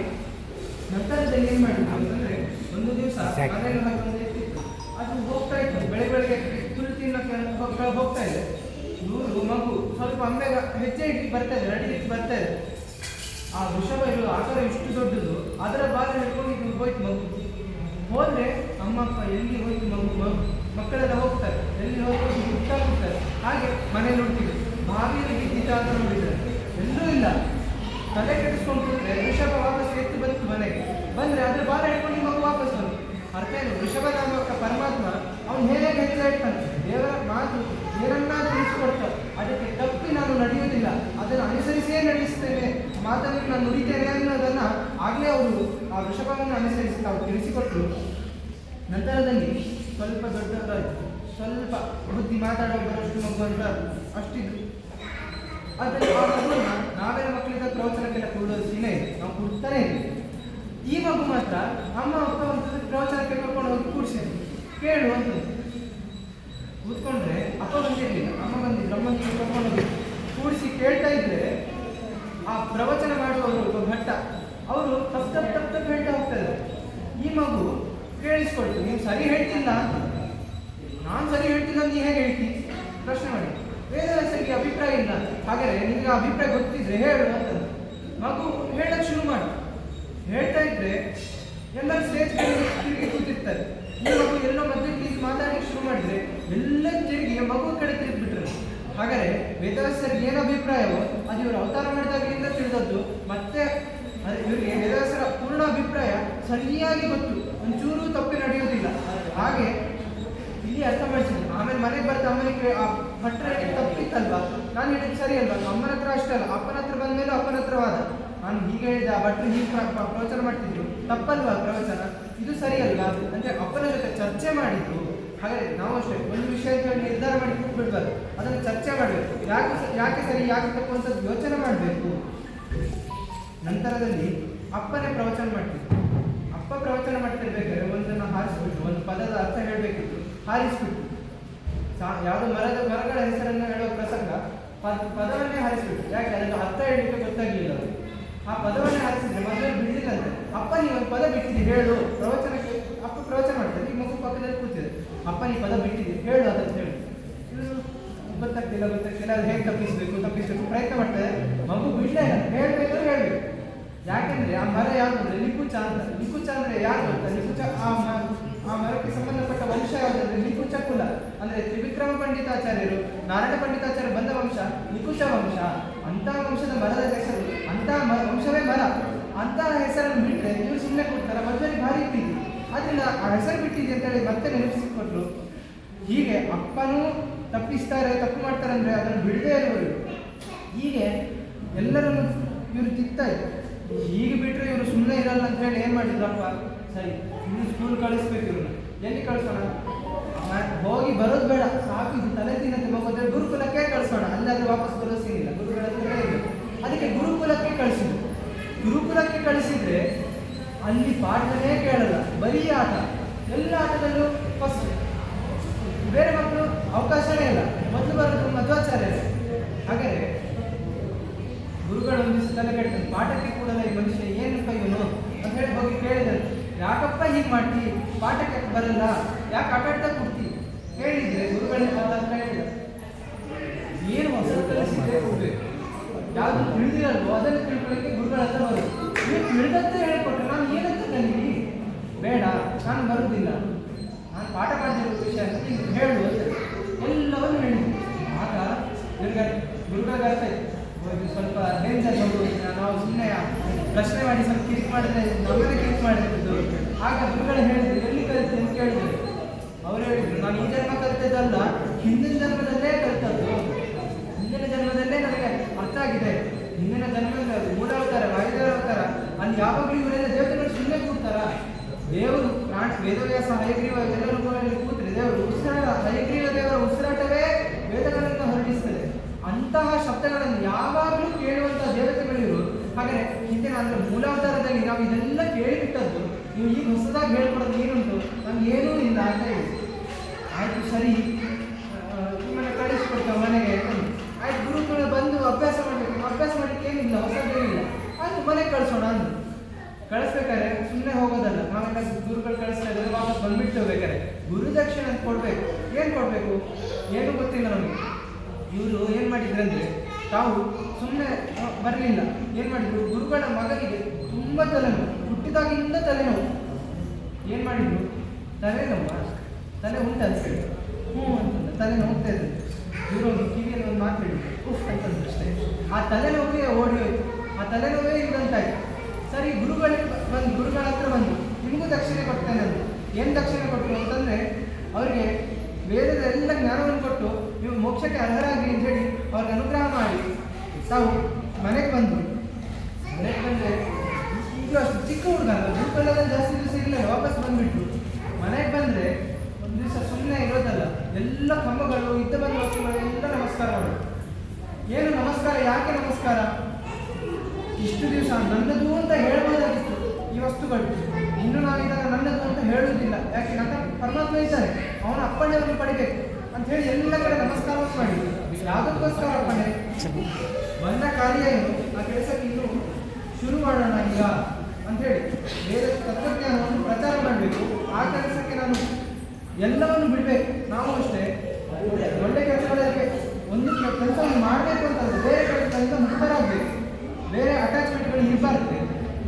Speaker 3: ನಂತರದಲ್ಲಿ ಏನು ಮಾಡಿದ್ರು ಅಂತಂದರೆ ಒಂದು ದಿವಸ ಮನೆಯಲ್ಲಿ ಹಾಕೊಂಡು ಇರ್ತಿತ್ತು, ಅದು ಹೋಗ್ತಾ ಇತ್ತು, ಬೆಳಗ್ಗೆ ತುಳು ತಿನ್ನೋಕ್ಕೆ ಹೋಗ್ತಾ ಇದೆ. ಇವರು ಮಗು ಸ್ವಲ್ಪ ಅಮ್ಮೆಗೆ ಹೆಜ್ಜೆ ಇಟ್ಟು ಬರ್ತಾ ಇದೆ, ನಡಿಲಿಕ್ಕೆ ಬರ್ತಾ ಇದೆ. ಆ ವೃಷಭ ಇರೋದು ಆಕಾರ ಇಷ್ಟು ದೊಡ್ಡದು, ಅದರ ಬಾಲ ಹಿಡ್ಕೊಂಡು ಇದು ಹೋಯ್ತು ಮಗು. ಹೋದ್ರೆ ಅಮ್ಮ ಅಪ್ಪ ಎಲ್ಲಿ ಹೋಯ್ತು ಮಗು, ಮಕ್ಕಳೆಲ್ಲ ಹೋಗ್ತಾರೆ, ಎಲ್ಲಿ ಹೋಗಿ ಹುಟ್ಟಾಗ್ತಾರೆ. ಹಾಗೆ ಮನೆ ನೋಡ್ತೀವಿ, ಬಾವಿಯಲ್ಲಿ ಬಿದ್ದಿದ್ದ ಅಂತ ನೋಡಿದ್ದಾರೆ, ಎಲ್ಲೂ ಇಲ್ಲ. ತಲೆ ಕೆಡಿಸ್ಕೊಂಡ್ರೆ ವೃಷಭ ವಾಪಸ್ ಎತ್ತು ಬಂತು ಮನೆಗೆ. ಬಂದ್ರೆ ಅದ್ರ ಬಾಲ ಹಿಡ್ಕೊಂಡು ಮಗು ವಾಪಸ್ ಬಂತು. ಅರ್ಥ ಏನು, ವೃಷಭ ನಾಮಕ ಪರಮಾತ್ಮ ಅವನು ಹೇಗೆ ಹೆಜ್ಜೆ ಇಡ್ತಾನೆ, ದೇವರ ಮಾತು ಏನನ್ನಾದ್ರೂ ತಿಳಿಸ್ಕೊಡ್ತಾರೆ, ಅದಕ್ಕೆ ತಪ್ಪಿ ನಾನು ನಡೆಯುವುದಿಲ್ಲ, ಅದನ್ನು ಅನುಸರಿಸಿಯೇ ನಡೆಸ್ತೇನೆ, ಮಾತನ್ನು ನಾನು ನುಡಿತೇನೆ ಅನ್ನೋದನ್ನು ಆಗಲೇ ಅವರು ಆ ವೃಷಭವನ್ನು ಅನುಸರಿಸಿ ತಾವು ತಿಳಿಸಿಕೊಟ್ರು. ನಂತರದಲ್ಲಿ ಸ್ವಲ್ಪ ದೊಡ್ಡವರಾಯಿತು, ಸ್ವಲ್ಪ ಬುದ್ಧಿ ಮಾತಾಡೋ ಬರೋಷ್ಟು ಮಗು ಅಂತ ಅಷ್ಟಿದ್ರು. ಅದರಲ್ಲಿ ಆ ಮಗುವನ್ನು ನಾವೆಲ್ಲ ಮಕ್ಕಳಿಂದ ಪ್ರವಚನಕ್ಕೆಲ್ಲ ಕೂಡೋದಿನೇ ಇದೆ, ನಾವು ಕೂಡ್ತಾನೆ ಇದ್ದೀವಿ. ಈ ಮಗು ಮಾತ್ರ ಅಮ್ಮ ಅಪ್ಪ ಒಂದು ಪ್ರವಚನಕ್ಕೆ ಕರ್ಕೊಂಡು ಹೋಗಿ ಕೂಡಿಸಿದ್ರು, ಕೇಳು ಅಂತ ಕೂತ್ಕೊಂಡ್ರೆ ಅಪ್ಪ ಬಂದಿರಲಿಲ್ಲ, ಅಮ್ಮ ಬಂದಿದ್ರು. ಅಮ್ಮನಿಗೆ ಕರ್ಕೊಂಡು ಹೋಗಿ ಕೂಡಿಸಿ ಕೇಳ್ತಾ ಇದ್ರೆ ಆ ಪ್ರವಚನ ಮಾಡುವವರು ಒಬ್ಬ ಭಟ್ಟ, ಅವರು ತಪ್ಪು ಹೇಳ್ತಾ ಹೋಗ್ತಾರೆ. ಈ ಮಗು ಕೇಳಿಸ್ಕೊಳ್ತು, ನೀವು ಸರಿ ಹೇಳ್ತಿಲ್ಲ ಅಂತ. ನಾನು ಸರಿ ಹೇಳ್ತಿಲ್ಲ ನೀ ಹೇಗೆ ಹೇಳ್ತೀನಿ ಪ್ರಶ್ನೆ ಮಾಡಿ, ವೇದವ್ಯಾಸರಿಗೆ ಅಭಿಪ್ರಾಯ ಇಲ್ಲ, ಹಾಗಾದ್ರೆ ನಿಮಗೆ ಅಭಿಪ್ರಾಯ ಗೊತ್ತಿದ್ರೆ ಹೇಳು ಅಂತ ಮಗು ಹೇಳಕ್ಕೆ ಶುರು ಮಾಡಿ. ಹೇಳ್ತಾ ಇದ್ರೆ ಎಲ್ಲರೂ ಸ್ಟೇಜ್ ತಿರುಗಿ ಕೂತಿರ್ತಾರೆ. ಈ ಮಗು ಎಲ್ಲೋ ಮಧ್ಯೆ ಪ್ಲೀಸ್ ಮಾತಾಡಲಿಕ್ಕೆ ಶುರು ಮಾಡಿದ್ರೆ ಎಲ್ಲ ತಿರುಗಿ ಮಗು ಕಡೆ ತಿರುಗಿಬಿಟ್ರು. ಹಾಗಾದ್ರೆ ವೇದವ್ಯಾಸರಿಗೆ ಏನು ಅಭಿಪ್ರಾಯವೋ ಅದು ಇವರು ಅವತಾರ ಮಾಡಿದಾಗಲಿಂದ ತಿಳಿದದ್ದು. ಮತ್ತೆ ಇವರಿಗೆ ವೇದವ್ಯಾಸರ ಪೂರ್ಣ ಅಭಿಪ್ರಾಯ ಸರಿಯಾಗಿ ಗೊತ್ತು, ಒಂಚೂರು ತಪ್ಪಿ ನಡೆಯುವುದಿಲ್ಲ. ಹಾಗೆ ಇಲ್ಲಿ ಅರ್ಥ ಮಾಡಿಸಿದ್ರು. ಆಮೇಲೆ ಮನೆಗೆ ಬರ್ತಾ ಅಮ್ಮನಿಗೆ ಆ ಭಟ್ರ ತಪ್ಪಿತ್ತಲ್ವಾ, ನಾನು ಹೇಳಿದ್ದು ಸರಿ ಅಲ್ವಾ, ಅಮ್ಮನ ಹತ್ರ ಅಷ್ಟೇ ಅಲ್ಲ ಅಪ್ಪನ ಹತ್ರ ಬಂದ ಮೇಲೆ ಅಪ್ಪನ ಹತ್ರ ವಾದ. ನಾನು ಹೀಗೆ ಹೇಳಿದೆ, ಆ ಭಟ್ರು ಹೀಗೆ ಪ್ರವಚನ ಮಾಡ್ತಿದ್ರು, ತಪ್ಪಲ್ವಾ ಪ್ರವಚನ, ಇದು ಸರಿ ಅಲ್ವಾ ಅಂದರೆ ಅಪ್ಪನ ಜೊತೆ ಚರ್ಚೆ ಮಾಡಿದ್ರು. ಹಾಗೆ ನಾವು ಅಷ್ಟೇ ಒಂದು ವಿಷಯ ನಿರ್ಧಾರ ಮಾಡಿ ಕೂತ್ಬಿಡ್ಬಾರ್ದು, ಅದನ್ನು ಚರ್ಚೆ ಮಾಡಬೇಕು. ಯಾಕೆ ಸರಿ ಯಾಕೆ ತಪ್ಪು ಅಂತ ಯೋಚನೆ ಮಾಡಬೇಕು. ನಂತರದಲ್ಲಿ ಅಪ್ಪನೇ ಪ್ರವಚನ ಮಾಡ್ತಿದ್ರು. ಅಪ್ಪ ಪ್ರವಚನ ಮಾಡ್ತಿರ್ಬೇಕಾದ್ರೆ ಒಂದನ್ನು ಹಾರಿಸ್ಬಿಟ್ಟು ಒಂದು ಪದದ ಅರ್ಥ ಹೇಳಬೇಕಿತ್ತು, ಹಾರಿಸ್ಬಿಟ್ಟು ಯಾವುದೋ ಮರಗಳ ಹೆಸರನ್ನು ಹೇಳೋ ಪ್ರಸಂಗ ಪದವನ್ನೇ ಹಾರಿಸ್ಬಿಟ್ಟು, ಯಾಕೆ ಅದನ್ನು ಅರ್ಥ ಹೇಳಲಿಕ್ಕೆ ಗೊತ್ತಾಗಲಿಲ್ಲ ಅವರು. ಆ ಪದವನ್ನೇ ಹಾರಿಸಿದ್ರೆ ಮೊದಲೇ ಬಿಡಲಿಲ್ಲಂತೆ. ಅಪ್ಪ ನೀವು ಒಂದು ಪದ ಬಿಟ್ಟಿದ್ದೀರಿ ಹೇಳು, ಪ್ರವಚನಕ್ಕೆ ಅಪ್ಪ ಪ್ರವಚನ ಮಾಡ್ತಾರೆ, ಈ ಮಗು ಪಕ್ಕದಲ್ಲಿ ಕೂತಿದೆ, ಅಪ್ಪ ನೀವು ಪದ ಬಿಟ್ಟಿದ್ದೀರಿ ಹೇಳು ಅದನ್ನು ಹೇಳಿ. ಗೊತ್ತಾಗ್ತಿಲ್ಲ ಅದು ಹೇಗೆ ತಪ್ಪಿಸ್ಬೇಕು ಪ್ರಯತ್ನ ಮಾಡ್ತಾರೆ. ಮಗು ಬಿಡಲೇ ಇಲ್ಲ, ಹೇಳಬೇಕು ಹೇಳಬೇಕು. ಯಾಕೆಂದ್ರೆ ಆ ಮರ ಯಾವುದು ಅಂದ್ರೆ ನಿಕುಚ ಅಂತ. ನಿಕುಚ ಅಂದ್ರೆ ಯಾರು ಗೊತ್ತಾ, ನಿಕುಚ ಆ ಮರಕ್ಕೆ ಸಂಬಂಧಪಟ್ಟ ವಂಶ ಯಾವುದಂದ್ರೆ ನಿಕುಚ ಕುಲ. ಅಂದ್ರೆ ತ್ರಿವಿಕ್ರಮ ಪಂಡಿತಾಚಾರ್ಯರು, ನಾರಾಯಣ ಪಂಡಿತಾಚಾರ್ಯ ಬಂದ ವಂಶ ನಿಕುಚ ವಂಶ. ಅಂತಹ ವಂಶದ ಮರದ ಹೆಸರು, ಅಂತಹ ವಂಶವೇ ಮರ. ಅಂತಹ ಹೆಸರನ್ನು ಬಿಟ್ಟರೆ ಇವರು ಸುಮ್ಮನೆ ಕೊಡ್ತಾರೆ, ಮಧ್ವರಿಗೆ ಭಾರಿ ಪ್ರೀತಿ, ಅದರಿಂದ ಆ ಹೆಸರು ಬಿಟ್ಟಿದೆ ಅಂತ ಹೇಳಿ ಮತ್ತೆ ನೆನಪಿಸಿಕೊಟ್ರು. ಹೀಗೆ ಅಪ್ಪನೂ ತಪ್ಪಿಸ್ತಾರೆ, ತಪ್ಪು ಮಾಡ್ತಾರೆ ಅಂದ್ರೆ ಅದನ್ನು ಬಿಡದೇ ಇರುವರು. ಹೀಗೆ ಎಲ್ಲರನ್ನು ಇವರು ತಿಕ್ತಾ ಇದ್ರು. ಹೀಗೆ ಬಿಟ್ಟರೆ ಇವರು ಸುಮ್ಮನೆ ಇರಲ್ಲ ಅಂತ ಹೇಳಿ ಏನು ಮಾಡಿದ್ರಪ್ಪ, ಸರಿ ಇನ್ನು ಸ್ಕೂಲ್ ಕಳಿಸ್ಬೇಕು, ಇವ್ರನ್ನ ಎಲ್ಲಿ ಕಳಿಸೋಣ, ಹೋಗಿ ಬರೋದು ಬೇಡ, ಸಾಕು ಇದು ತಲೆ ತಿನ್ನತ್ತೆ ಮಗೋದ್ರೆ ಗುರುಕುಲಕ್ಕೆ ಕಳಿಸೋಣ, ಅಲ್ಲಾದ್ರೆ ವಾಪಸ್ ಬರೋ ಸೀನಿಲ್ಲ, ಗುರುಗಳ ಅದಕ್ಕೆ ಗುರುಕುಲಕ್ಕೆ ಕಳಿಸಿದ್ರು. ಗುರುಕುಲಕ್ಕೆ ಕಳಿಸಿದ್ರೆ ಅಲ್ಲಿ ಪಾಠನೇ ಕೇಳಲ್ಲ, ಬರೀ ಆಟ, ಎಲ್ಲ ಆಟದಲ್ಲೂ ಫಸ್ಟ್. ಬೇರೆ ಮಕ್ಕಳು ಅವಕಾಶನೇ ಇಲ್ಲ, ಮೊದಲು ಬರೋದು ಮಧ್ವಾಚಾರ್ಯ. ಹಾಗಾದ್ರೆ ಗುರುಗಳು ಒಂದಿವ್ಸ ತಲೆ ಕೆಡ್ತಾನೆ, ಪಾಠಕ್ಕೆ ಕೂಡಲ್ಲ ಈ ಮನುಷ್ಯ ಏನಪ್ಪ ಇವನು ಅಂತ ಹೇಳಿ ಹೋಗಿ ಕೇಳಿದಾರೆ, ಯಾಕಪ್ಪ ಹೀಗೆ ಮಾಡ್ತಿ, ಪಾಠಕ್ಕೆ ಬರಲ್ಲ, ಯಾಕೆ ಆಟ ಆಡ್ತಾ ಕೊಡ್ತಿ ಹೇಳಿದ್ರೆ ಗುರುಗಳೇ ಅಂತ ಹೇಳಿದ. ಏನು ಹೊಸ ಕಲಿಸಿದ್ರೆ ಯಾವುದು ತಿಳಿದಿರಲ್ವೋ ಅದನ್ನು ತಿಳ್ಕೊಳ್ಳಿಕ್ಕೆ ಗುರುಗಳ ಹತ್ರ ಬರೋದು. ನೀವು ತಿಳಿದಂತೆ ಹೇಳಿಕೊಟ್ರೆ ನಾನು ನಾನು ಬರುವುದಿಲ್ಲ, ನಾನು ಪಾಠ ಮಾಡ್ತಿರೋ ವಿಷಯ ಅಂತ ನೀನು ಹೇಳು ಅಂತ ಎಲ್ಲವನ್ನು ಹೇಳಿದ್ರು. ಆಗ ಗುರುಗಳಿಗೆ ಅರ್ಥ ಆಯ್ತು, ಇದು ಸ್ವಲ್ಪ ಡೇಂಜರ್ ನಾವು ಸುಮ್ಮನೆ ಪ್ರಶ್ನೆ ಮಾಡಿ ಸ್ವಲ್ಪ ಕಿರಿಕ್ ಮಾಡಿದ್ರೆ ನಮ್ಮನ್ನೇ ಕಿರಿಕ್ ಮಾಡಿದ್ದು. ಆಗ ಗುರುಗಳು ಹೇಳಿದ್ರು, ಎಲ್ಲಿ ಕಲಿತೆ ಅಂತ ಕೇಳಿದ್ರು. ಅವರು ಹೇಳಿದ್ರು, ನಾನು ಈ ಜನ್ಮ ಕಲಿತದ್ದಲ್ಲ, ಹಿಂದಿನ ಜನ್ಮದಲ್ಲೇ ಕಲಿತದ್ದು. ಹಿಂದಿನ ಜನ್ಮದಲ್ಲೇ ನನಗೆ ಅರ್ಥ ಆಗಿದೆ. ಹಿಂದಿನ ಜನ್ಮದ ಮೂಲಾವತಾರ, ವಾಯುದೇವರ ಅಲ್ಲಿ ಯಾವಾಗಲೂ ಇವರೆಲ್ಲ ದೇವತೆಗಳು ಸುಮ್ಮನೆ ಕೂಡ್ತಾರ. ದೇವರು ವೇದವ್ಯಾಸ ಹಯಗ್ರೀವ ಎಲ್ಲರೂ ಕೂತ್ರೆ ದೇವರು ಹಯಗ್ರೀವ ದೇವರ ಉಸಿರಾಟವೇ ವೇದಗಳನ್ನು ಹೊರಡಿಸ್ತದೆ. ಅಂತಹ ಶಬ್ದಗಳನ್ನು ಯಾವಾಗಲೂ ಕೇಳುವಂತಹ ದೇವತೆಗಳಿವರು. ಹಾಗಾದರೆ ಹಿಂದಿನ ಅಂದರೆ ಮೂಲಾವತಾರದಲ್ಲಿ ನಾವು ಇದೆಲ್ಲ ಕೇಳಿಬಿಟ್ಟದ್ದು, ನೀವು ಈಗ ಹೊಸದಾಗಿ ಹೇಳ್ಕೊಡೋದು ಏನುಂಟು, ನಮ್ಗೆ ಏನೂ ಇಲ್ಲ ಅಂತ ಹೇಳಿ. ಆಯಿತು ಸರಿ, ನಿಮ್ಮನ್ನು ಕಳಿಸ್ಕೊಡ್ತೇವೆ ಮನೆಗೆ. ಆಯ್ತು, ಗುರುಗಳು ಬಂದು ಅಭ್ಯಾಸ ಮಾಡಬೇಕು, ಅಭ್ಯಾಸ ಮಾಡಲಿಕ್ಕೆ ಏನಿಲ್ಲ, ಹೊಸದೇನಿಲ್ಲ. ಆಯ್ತು, ಮನೆಗೆ ಕಳಿಸೋಣ ಅಂದು ಕಳಿಸ್ಬೇಕಾದ್ರೆ ಸುಮ್ಮನೆ ಹೋಗೋದಲ್ಲ. ನಾವೆಲ್ಲ ಗುರುಗಳು ಕಳಿಸ್ತಾ ಇದ್ದಾರೆ, ವಾಪಸ್ ಬಂದ್ಬಿಟ್ಟು ಬೇಕಾದ್ರೆ ಗುರುದಕ್ಷಿಣೆ ಅಂತ ಕೊಡಬೇಕು. ಏನು ಕೊಡಬೇಕು ಏನು ಗೊತ್ತಿಲ್ಲ ನಮಗೆ. ಇವರು ಏನು ಮಾಡಿದ್ರಂದ್ರೆ, ತಾವು ಸುಮ್ಮನೆ ಬರಲಿಲ್ಲ. ಏನು ಮಾಡಿದ್ರು, ಗುರುಗಳ ಮಗನಿಗೆ ತುಂಬ ತಲೆನೋವು, ಹುಟ್ಟಿದಾಗಿಂದ ತಲೆನೋವು. ಏನು ಮಾಡಿದ್ರು, ತಲೆನೋವು ತಲೆ ಉಂಟಂತ ಹೇಳಿ ಹ್ಞೂ ಅಂತಂದ, ತಲೆನೋವು ಹೋಗ್ತಾ ಇದ್ರು. ಇವರು ಕಿವಿಯಲ್ಲಿ ಒಂದು ಮಾತು ಹೇಳಿದ್ರು, ಉಫ್ ಅಂತಂದ್ರೆ ಅಷ್ಟೇ. ಆ ತಲೆನೋವಿಗೆ ಓಡಿ ಹೋಯ್ತು. ಆ ತಲೆನೋವೇ ಇದಂತಾಯ್ತು. ಸರಿ, ಗುರುಗಳ ಹತ್ರ ಬಂದು ನಿಮಗೂ ದಕ್ಷಿಣೆ ಕೊಡ್ತೇನೆ ಅಂತ. ಏನು ದಕ್ಷಿಣೆ ಕೊಟ್ಟರು ಅಂತಂದರೆ, ಅವರಿಗೆ ವೇದದ ಎಲ್ಲ ಜ್ಞಾನವನ್ನು ಕೊಟ್ಟು ನೀವು ಮೋಕ್ಷಕ್ಕೆ ಅರ್ಹರಾಗಿ ಅಂತ ಹೇಳಿ ಅವ್ರಿಗೆ ಅನುಗ್ರಹ ಮಾಡಿ ತಾವು ಮನೆಗೆ ಬಂದು. ಮನೆಗೆ ಬಂದರೆ ಈಗ ಅಷ್ಟು ಚಿಕ್ಕ ಹುಡುಗ ಅಲ್ಲ, ಗುರುಗಳೆಲ್ಲ ಜಾಸ್ತಿ ದಿವಸ ಇರಲಿಲ್ಲ, ವಾಪಸ್ ಬಂದುಬಿಟ್ರು. ಮನೆಗೆ ಬಂದರೆ ಒಂದು ದಿವಸ ಸುಮ್ಮನೆ ಇರೋದಲ್ಲ, ಎಲ್ಲ ಕಂಬಗಳು ಇದ್ದ ಬಂದ ವಸ್ತುಗಳು ಎಲ್ಲ ನಮಸ್ಕಾರ ಮಾಡೋದು. ಏನು ನಮಸ್ಕಾರ, ಯಾಕೆ ನಮಸ್ಕಾರ? ಇಷ್ಟು ದಿವಸ ನನ್ನದು ಅಂತ ಹೇಳ್ಬೋದಾಗಿತ್ತು ಈ ವಸ್ತುಗಳು. ಇನ್ನು ನಾನು ಇದನ್ನು ನನ್ನದು ಅಂತ ಹೇಳುವುದಿಲ್ಲ. ಯಾಕೆ, ನನ್ನ ಪರಮಾತ್ಮ ಇದ್ದಾರೆ, ಅವನ ಅಪ್ಪಣೆಯನ್ನು ಪಡಿಬೇಕು ಅಂತ ಹೇಳಿ ಎಲ್ಲ ಕಡೆ ನಮಸ್ಕಾರವನ್ನು ಮಾಡಿ. ಯಾವುದಕ್ಕೋಸ್ಕರ ಅಪ್ಪಣೆ? ಬಂದ ಕಾರ್ಯ ಏನು, ಆ ಕೆಲಸಕ್ಕೆ ಇನ್ನು ಶುರು ಮಾಡೋಣ ಈಗ ಅಂಥೇಳಿ ಬೇರೆ ತತ್ವಜ್ಞಾನವನ್ನು ಪ್ರಚಾರ ಮಾಡಬೇಕು. ಆ ಕೆಲಸಕ್ಕೆ ನಾನು ಎಲ್ಲವನ್ನು ಬಿಡಬೇಕು. ನಾವು ಅಷ್ಟೇ ಒಳ್ಳೆ ಕೆಲಸಗಳಲ್ಲಿ ಒಂದು ಕೆಲಸವನ್ನು ಮಾಡಬೇಕು ಅಂತಂದರೆ ಬೇರೆ ಕೆಲಸದಿಂದ ಮುಕ್ತರಾಗಬೇಕು, ಬೇರೆ ಅಟ್ಯಾಚ್ಮೆಂಟ್ಗಳು ಇರಬಾರ್ದು.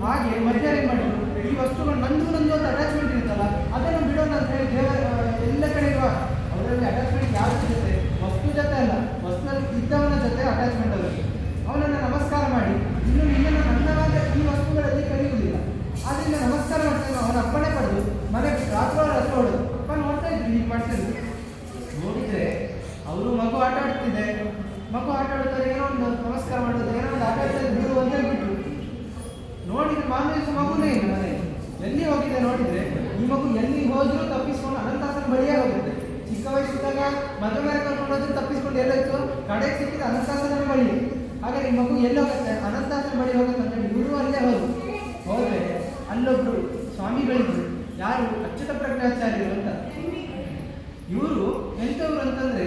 Speaker 3: ಹಾಗೆ ಮಧ್ಯಾಹ್ನ ಏನು ಮಾಡಿದ್ರು, ಈ ವಸ್ತುಗಳು ನಂದು ಅಂತ ಅಟ್ಯಾಚ್ಮೆಂಟ್ ಇರುತ್ತಲ್ಲ, ಅದನ್ನು ಬಿಡೋಣ ಅಂತ ಹೇಳಿ ದೇವರ ಎಲ್ಲ ಕಡೆ ಇರುವ ಅವರಲ್ಲಿ ಅಟ್ಯಾಚ್ಮೆಂಟ್ ಯಾರ ಜೊತೆ, ವಸ್ತು ಜೊತೆ ಅಲ್ಲ, ವಸ್ತುವಿನಲ್ಲಿ ಇದ್ದವನ ಜೊತೆ ಅಟ್ಯಾಚ್ಮೆಂಟ್ ಅವರಿಗೆ. ಅವನನ್ನು ನಮಸ್ಕಾರ ಮಾಡಿ, ಇನ್ನು ನಿನ್ನನ್ನು ನನ್ನವಾದ ಈ ವಸ್ತುಗಳಲ್ಲಿ ಕರೆಯುವುದಿಲ್ಲ, ಆದ್ದರಿಂದ ನಮಸ್ಕಾರ ಮಾಡ್ತೇನೆ ಅವನ ಅಪ್ಪಣೆ ಪಡೆದು ಮನೆಗೆ ರಾತ್ರಿ ಹೊಡೆದು ಅಪ್ಪ ನೋಡ್ತಾ ಇದ್ರು. ಹೀಗೆ ಮಾಡ್ತಿದ್ರು. ನೋಡಿದರೆ ಅವರು ಮಗು ಆಟ ಆಡ್ತಿದೆ, ಮಗು ಆಟ ಆಡ್ತಾರೆ, ಏನೋ ಒಂದು ನಮಸ್ಕಾರ ಮಾಡೋದು, ಏನೋ ಒಂದು ಆಟ ಆಡ್ತಾ ಬಿಡು ಅಂತ ಹೇಳ್ಬಿಟ್ರು. ನೋಡಿದ್ರೆ ಮಾರನೇ ದಿವಸ ಮಗುನೇ ಇಲ್ಲ ಮನೆ. ಎಲ್ಲಿ ಹೋಗಿದೆ ನೋಡಿದ್ರೆ, ಈ ಮಗು ಎಲ್ಲಿ ಹೋದ್ರೂ ತಪ್ಪಿಸ್ಕೊಂಡು ಅನಂತಾಸನ ಬಳಿಯೇ ಹೋಗುತ್ತೆ. ಚಿಕ್ಕ ವಯಸ್ಸಿದ್ದಾಗ ಮದುವೆ ಮೇಲೆ ಕರ್ಕೊಂಡು ಹೋದ್ರೆ ತಪ್ಪಿಸ್ಕೊಂಡು ಎಲ್ಲೋಯ್ತು, ಕಡೆಗೆ ಸಿಕ್ಕಿದ ಅನಂತಾಸನ ಬಳಿ. ಹಾಗೆ ಈ ಮಗು ಎಲ್ಲಿ ಹೋಗುತ್ತೆ, ಅನಂತಾಸನ ಬಳಿ ಹೋಗುತ್ತೆ ಅಂತ ಹೇಳಿ ಗುರು ಅಲ್ಲೇ ಹೋದ್ರೆ ಅಲ್ಲೊಬ್ರು ಸ್ವಾಮಿಗಳಿದ್ರು. ಯಾರು? ಅಚ್ಯುತ ಪ್ರಜ್ಞಾಚಾರ್ಯರು ಅಂತ. ಇವರು ಎಂಥವ್ರು ಅಂತಂದ್ರೆ,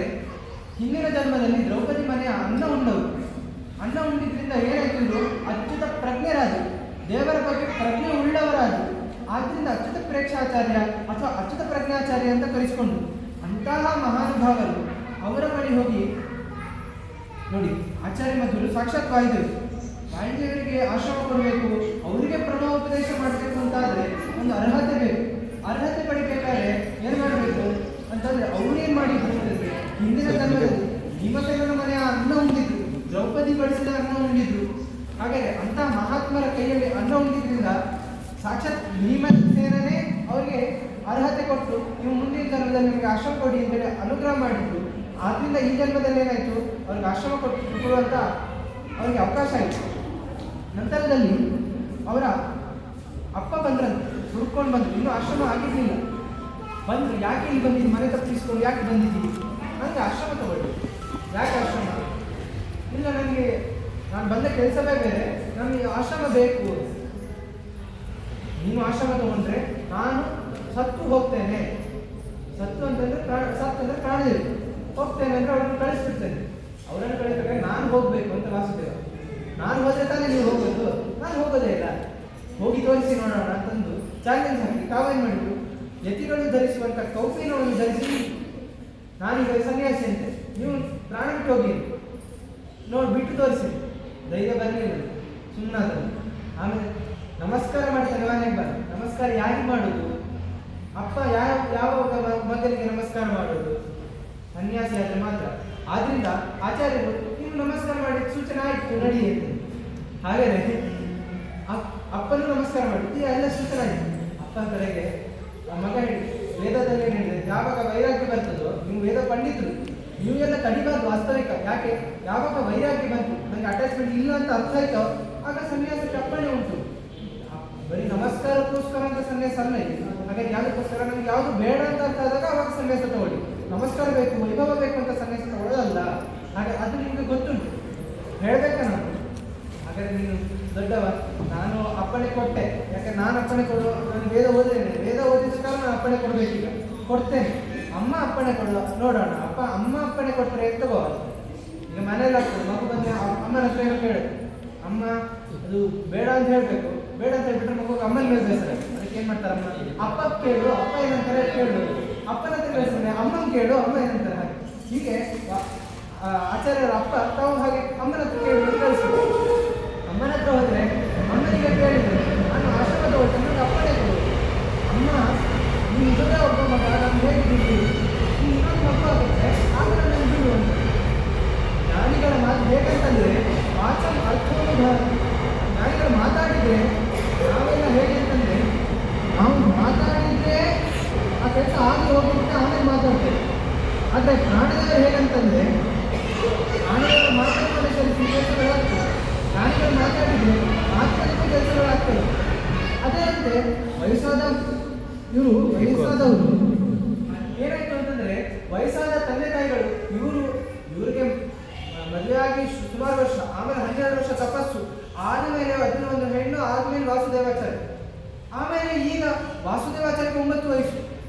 Speaker 3: ಹಿಂದಿನ ಜನ್ಮದಲ್ಲಿ ದ್ರೌಪದಿ ಮನೆಯ ಅನ್ನ ಉಂಡವರು. ಅನ್ನ ಉಂಡಿದ್ರಿಂದ ಏನಾಯ್ತು, ಇವರು ಅಚ್ಯುತ ಪ್ರಜ್ಞರಾದರು, ದೇವರ ಬಗ್ಗೆ ಪ್ರಜ್ಞೆ ಉಳ್ಳವರಾದರು. ಆದ್ದರಿಂದ ಅಚ್ಯುತ ಪ್ರೇಕ್ಷಾಚಾರ್ಯ ಅಥವಾ ಅಚ್ಯುತ ಪ್ರಜ್ಞಾಚಾರ್ಯ ಅಂತ ಕರೆಸಿಕೊಂಡ್ರು. ಅಂತಹ ಮಹಾನುಭಾವರು ಅವರ ಬಳಿ ಹೋಗಿ ನೋಡಿ, ಆಚಾರ್ಯ ಮಧ್ವರು ಸಾಕ್ಷಾತ್ ವಾಯುದೇವರಿಗೆ ಆಶ್ರಮ ಕೊಡಬೇಕು, ಅವರಿಗೆ ಪ್ರಣವೋಪದೇಶ ಮಾಡಬೇಕು ಅಂತಾದರೆ ಒಂದು ಅರ್ಹತೆ ಬೇಕು. ಅರ್ಹತೆ ಪಡಿಬೇಕಾದ್ರೆ ಏನು ಮಾಡಬೇಕು ಅಂತಂದರೆ, ಅವ್ರೇನು ಮಾಡಿದ್ರು, ಹಿಂದಿನ ಜನ್ಮದಲ್ಲಿ ಭೀಮಸೇನನ ಮನೆಯ ಅನ್ನ ಉಂಡಿದ್ರು, ದ್ರೌಪದಿ ಬಡಿಸಿದ ಅನ್ನ ಉಂಡಿದ್ರು. ಹಾಗಾದರೆ ಅಂತಹ ಮಹಾತ್ಮರ ಕೈಯಲ್ಲಿ ಅನ್ನ ಉಂಡಿದ್ರಿಂದ ಸಾಕ್ಷಾತ್ ಭೀಮಸೇನನೇ ಅವರಿಗೆ ಅರ್ಹತೆ ಕೊಟ್ಟು, ನೀವು ಮುಂದಿನ ಜನ್ಮದಲ್ಲಿ ನಿಮಗೆ ಆಶ್ರಮ ಕೊಡಿ ಅಂತೇಳಿ ಅನುಗ್ರಹ ಮಾಡಿದ್ರು. ಆದ್ದರಿಂದ ಈ ಜನ್ಮದಲ್ಲಿ ಏನಾಯಿತು, ಅವ್ರಿಗೆ ಆಶ್ರಮ ಕೊಡುವಂಥ ಅವರಿಗೆ ಅವಕಾಶ ಆಯಿತು. ನಂತರದಲ್ಲಿ ಅವರ ಅಪ್ಪ ಬಂದ್ರಂತೆ, ಹುಡ್ಕೊಂಡು ಬಂದರು. ಇನ್ನೂ ಆಶ್ರಮ ಆಗಿರಲಿಲ್ಲ. ಬಂದರು, ಯಾಕೆ ಇಲ್ಲಿ ಬಂದಿದ್ದು, ಮನೆ ತಪ್ಪಿಸ್ಕೊಂಡು ಯಾಕೆ ಬಂದಿದ್ದೀವಿ, ನನಗೆ ಆಶ್ರಮ ತಗೊಳ್ಳಿ. ಯಾಕೆ ಆಶ್ರಮ? ಇಲ್ಲ, ನನಗೆ ನಾನು ಬಂದ ಕೆಲಸವೇ ಬೇರೆ, ನನಗೆ ಆಶ್ರಮ ಬೇಕು. ನೀನು ಆಶ್ರಮ ತಗೊಂಡ್ರೆ ನಾನು ಸತ್ತು ಹೋಗ್ತೇನೆ. ಸತ್ತು ಅಂತಂದರೆ ಸತ್ತಂದ್ರೆ ಪ್ರಾಣದೇವಿ, ಹೋಗ್ತೇನೆ ಅಂದರೆ ಅವ್ರನ್ನ ಕಳಿಸ್ಬಿಡ್ತೇನೆ. ಅವರನ್ನು ಕಳಿಸ್ಬೇಕಾದ್ರೆ ನಾನು ಹೋಗಬೇಕು ಅಂತ ವಾಸುದೇವ. ನಾನು ಹೋದರೆ ತಾನೇ ನೀವು ಹೋಗೋದು, ನಾನು ಹೋಗೋದೇ ಇಲ್ಲ, ಹೋಗಿ ತೋರಿಸಿ ನೋಡೋಣ ಅಂತಂದು ಚಾಲೆಂಜ್ ಹಾಕಿ ತಾವೇನು ಮಾಡಿದ್ರು, ಯತಿಗಳು ಧರಿಸುವಂಥ ಕೌಪೀನವನ್ನು ಧರಿಸಿ, ನಾನೀಗ ಸನ್ಯಾಸಿ ಅಂತೆ, ನೀವು ಪ್ರಾಣ ಬಿಟ್ಟು ಹೋಗಿ ನೋಡಿ ಬಿಟ್ಟು ತೋರಿಸಿ. ಧೈರ್ಯ ಬರಲಿಲ್ಲ, ಸುಮ್ಮನಾದ. ಆಮೇಲೆ ನಮಸ್ಕಾರ ಮಾಡ್ತಾರೆ ಮನೆಗೆ ಬಂದು. ನಮಸ್ಕಾರ ಯಾರಿಗೆ ಮಾಡೋದು? ಅಪ್ಪ ಯಾವ ಮಗನಿಗೆ ನಮಸ್ಕಾರ ಮಾಡೋದು? ಸನ್ಯಾಸಿ ಆದರೆ ಮಾತ್ರ. ಆದ್ರಿಂದ ಆಚಾರ್ಯರು ನೀವು ನಮಸ್ಕಾರ ಮಾಡಿ ಸೂಚನೆ ಆಯಿತು ನಡೆಯುತ್ತೆ. ಹಾಗೇನೆ ಅಪ್ಪನೂ ನಮಸ್ಕಾರ ಮಾಡಿ ಎಲ್ಲ ಸೂಚನೆ ಆಯಿತು. ಅಪ್ಪನ ಕಡೆಗೆ ಮಗ ಹೇಳಿ ವೇದದಲ್ಲಿ ಹೇಳಿದ್ರೆ ಯಾವಾಗ ವೈರಾಗ್ಯ ಬರ್ತದೋ, ನೀವು ವೇದ ಪಂಡಿತರು, ನೀವೆಲ್ಲ ಕಡಿಬಾರ್ದು ವಾಸ್ತವಿಕ. ಯಾಕೆ? ಯಾವಾಗ ವೈರಾಗ್ಯ ಬಂತು, ನನಗೆ ಅಟ್ಯಾಚ್ಮೆಂಟ್ ಇಲ್ಲ ಅಂತ ಅರ್ಥ ಆಯ್ತೋ ಆಗ ಸನ್ಯಾಸಕ್ಕೆ ಅಪ್ಪಣೆ ಉಂಟು. ಬರೀ ನಮಸ್ಕಾರಕ್ಕೋಸ್ಕರ ಅಂತ ಸನ್ಯಾಸ ಅಲ್ಲ ಇದು. ಹಾಗಾಗಿ ಯಾವುದಕ್ಕೋಸ್ಕರ ನಮ್ಗೆ ಯಾವುದು ಬೇಡ ಅಂತ ಅರ್ಥ ಆದಾಗ ಅವಾಗ ಸನ್ಯಾಸ ತಗೊಳ್ಳಿ. ನಮಸ್ಕಾರ ಬೇಕು, ವೈಭವ ಬೇಕು ಅಂತ ಸನ್ಯಾಸ ತಗೊಳ್ಳೋದಲ್ಲ. ಹಾಗೆ ಅದು ನಿಮಗೆ ಗೊತ್ತುಂಟು, ಹೇಳ್ಬೇಕಾ ನಾನು? ಹಾಗಾದ್ರೆ ನೀನು ದೊಡ್ಡವ, ನಾನು ಅಪ್ಪಣೆ ಕೊಟ್ಟೆ. ಯಾಕೆ ನಾನು ಅಪ್ಪಣೆ ಕೊಡುವ, ನಾನು ವೇದ ಓದಿದ್ದೇನೆ, ವೇದ ಓದಿದ ಕಾರಣ ನಾನು ಅಪ್ಪಣೆ ಕೊಡಬೇಕೀಗ, ಕೊಡ್ತೇನೆ. ಅಮ್ಮ ಅಪ್ಪಣೆ ಕೊಡುವ ನೋಡೋಣ. ಅಮ್ಮ ಅಪ್ಪಣೆ ಕೊಟ್ಟರೆ ತಗೋ. ಈಗ ಮನೇಲಿ ಆಗ್ತದೆ, ಮಗು ಬಂದು ಅಮ್ಮನ ಹತ್ರ ಏನೋ ಕೇಳು, ಅಮ್ಮ ಅದು ಬೇಡ ಅಂತ ಹೇಳ್ಬೇಕು. ಬೇಡ ಅಂತ ಹೇಳ್ಬಿಟ್ರೆ ಮಗು ಅಮ್ಮನ ಮೇಲೆ ಬೇಸರ. ಅದಕ್ಕೆ ಏನ್ ಮಾಡ್ತಾರೆ, ಅಪ್ಪ ಕೇಳು, ಅಪ್ಪ ಏನಂತಾರೆ ಕೇಳು. ಅಪ್ಪನ ಹತ್ರ ಬೇಸರ, ಅಮ್ಮನ ಕೇಳು, ಅಮ್ಮ ಏನಂತಾರೆ. ಹಾಗೆ ಹೀಗೆ ಆಚಾರ್ಯರ ಅಪ್ಪ ತಾವು ಹಾಗೆ ಅಮ್ಮನ ಹತ್ರ ಕೇಳಿ ಕಳಿಸ್ಬೇಕು. ಅಮ್ಮನ ಹತ್ರ ಹೋದ್ರೆ ಅಮ್ಮನಿಗೆ ಕೇಳಿದ್ರು, ನಾನು ಆಶ್ರಮದ ಹೋಗ್ತೇನೆ, ನನಗೆ ಅಪ್ಪಣೆ ಕೊಡು. ಅಮ್ಮ ನೀವು ನಿಜವೇ ಒಬ್ಬ ಮಗ, ನಾನು ಹೇಗಿದ್ದೀವಿ, ನೀವು ಇನ್ನೊಂದು ಮಗು ಆಗುತ್ತೆ ಆಗ ನಾನು ಬಿಡು ಅಂತ. ಜ್ಞಾನಿಗಳ ಮಾತು ಹೇಗಂತಂದ್ರೆ ವಾಚನ ಅರ್ಥವನ್ನು ಜ್ಞಾನಿಗಳು ಮಾತಾಡಿದ್ರೆ ನಾವೆಲ್ಲ ಹೇಗೆ ಅಂತಂದ್ರೆ, ನಾವು ಮಾತಾಡಿದ್ರೆ ಆ ಕೆಲಸ ಆಗಿ ಹೋಗುತ್ತೆ, ಆಮೇಲೆ ಮಾತಾಡ್ತೇವೆ. ಆದರೆ ಪ್ರಾಣಿಗಳು ಹೇಗಂತಂದ್ರೆ ಪ್ರಾಣಿಗಳು ಮಾತಾಡಿದ್ರೆ ಕೆಲಸಗಳಾಗ್ತದೆ, ಪ್ರಾಣಿಗಳು ಮಾತಾಡಿದ್ರೆ ಮಾತಾಡಿದ್ರೆ ಕೆಲಸಗಳಾಗ್ತದೆ. ಅದೇ ಅಂತೆ ವಯಸ್ಸಾದವರು ಏನಾಯ್ತು ಅಂತಂದ್ರೆ, ವಯಸ್ಸಾದ ತಂದೆ ತಾಯಿಗಳು ಇವರಿಗೆ ಮದುವೆ ಆಗಿ ಸುಮಾರು ವರ್ಷ, ಆಮೇಲೆ 12 ವರ್ಷ ತಪಸ್ಸು ಆದ್ಮೇಲೆ ಅದನ್ನ ಒಂದು ಹೆಣ್ಣು, ಆದ್ಮೇಲೆ ವಾಸುದೇವಾಚಾರ್ಯ, ಆಮೇಲೆ ಈಗ ವಾಸುದೇವಾಚಾರ್ಯಕ್ಕೆ 9 ವಯಸ್ಸು,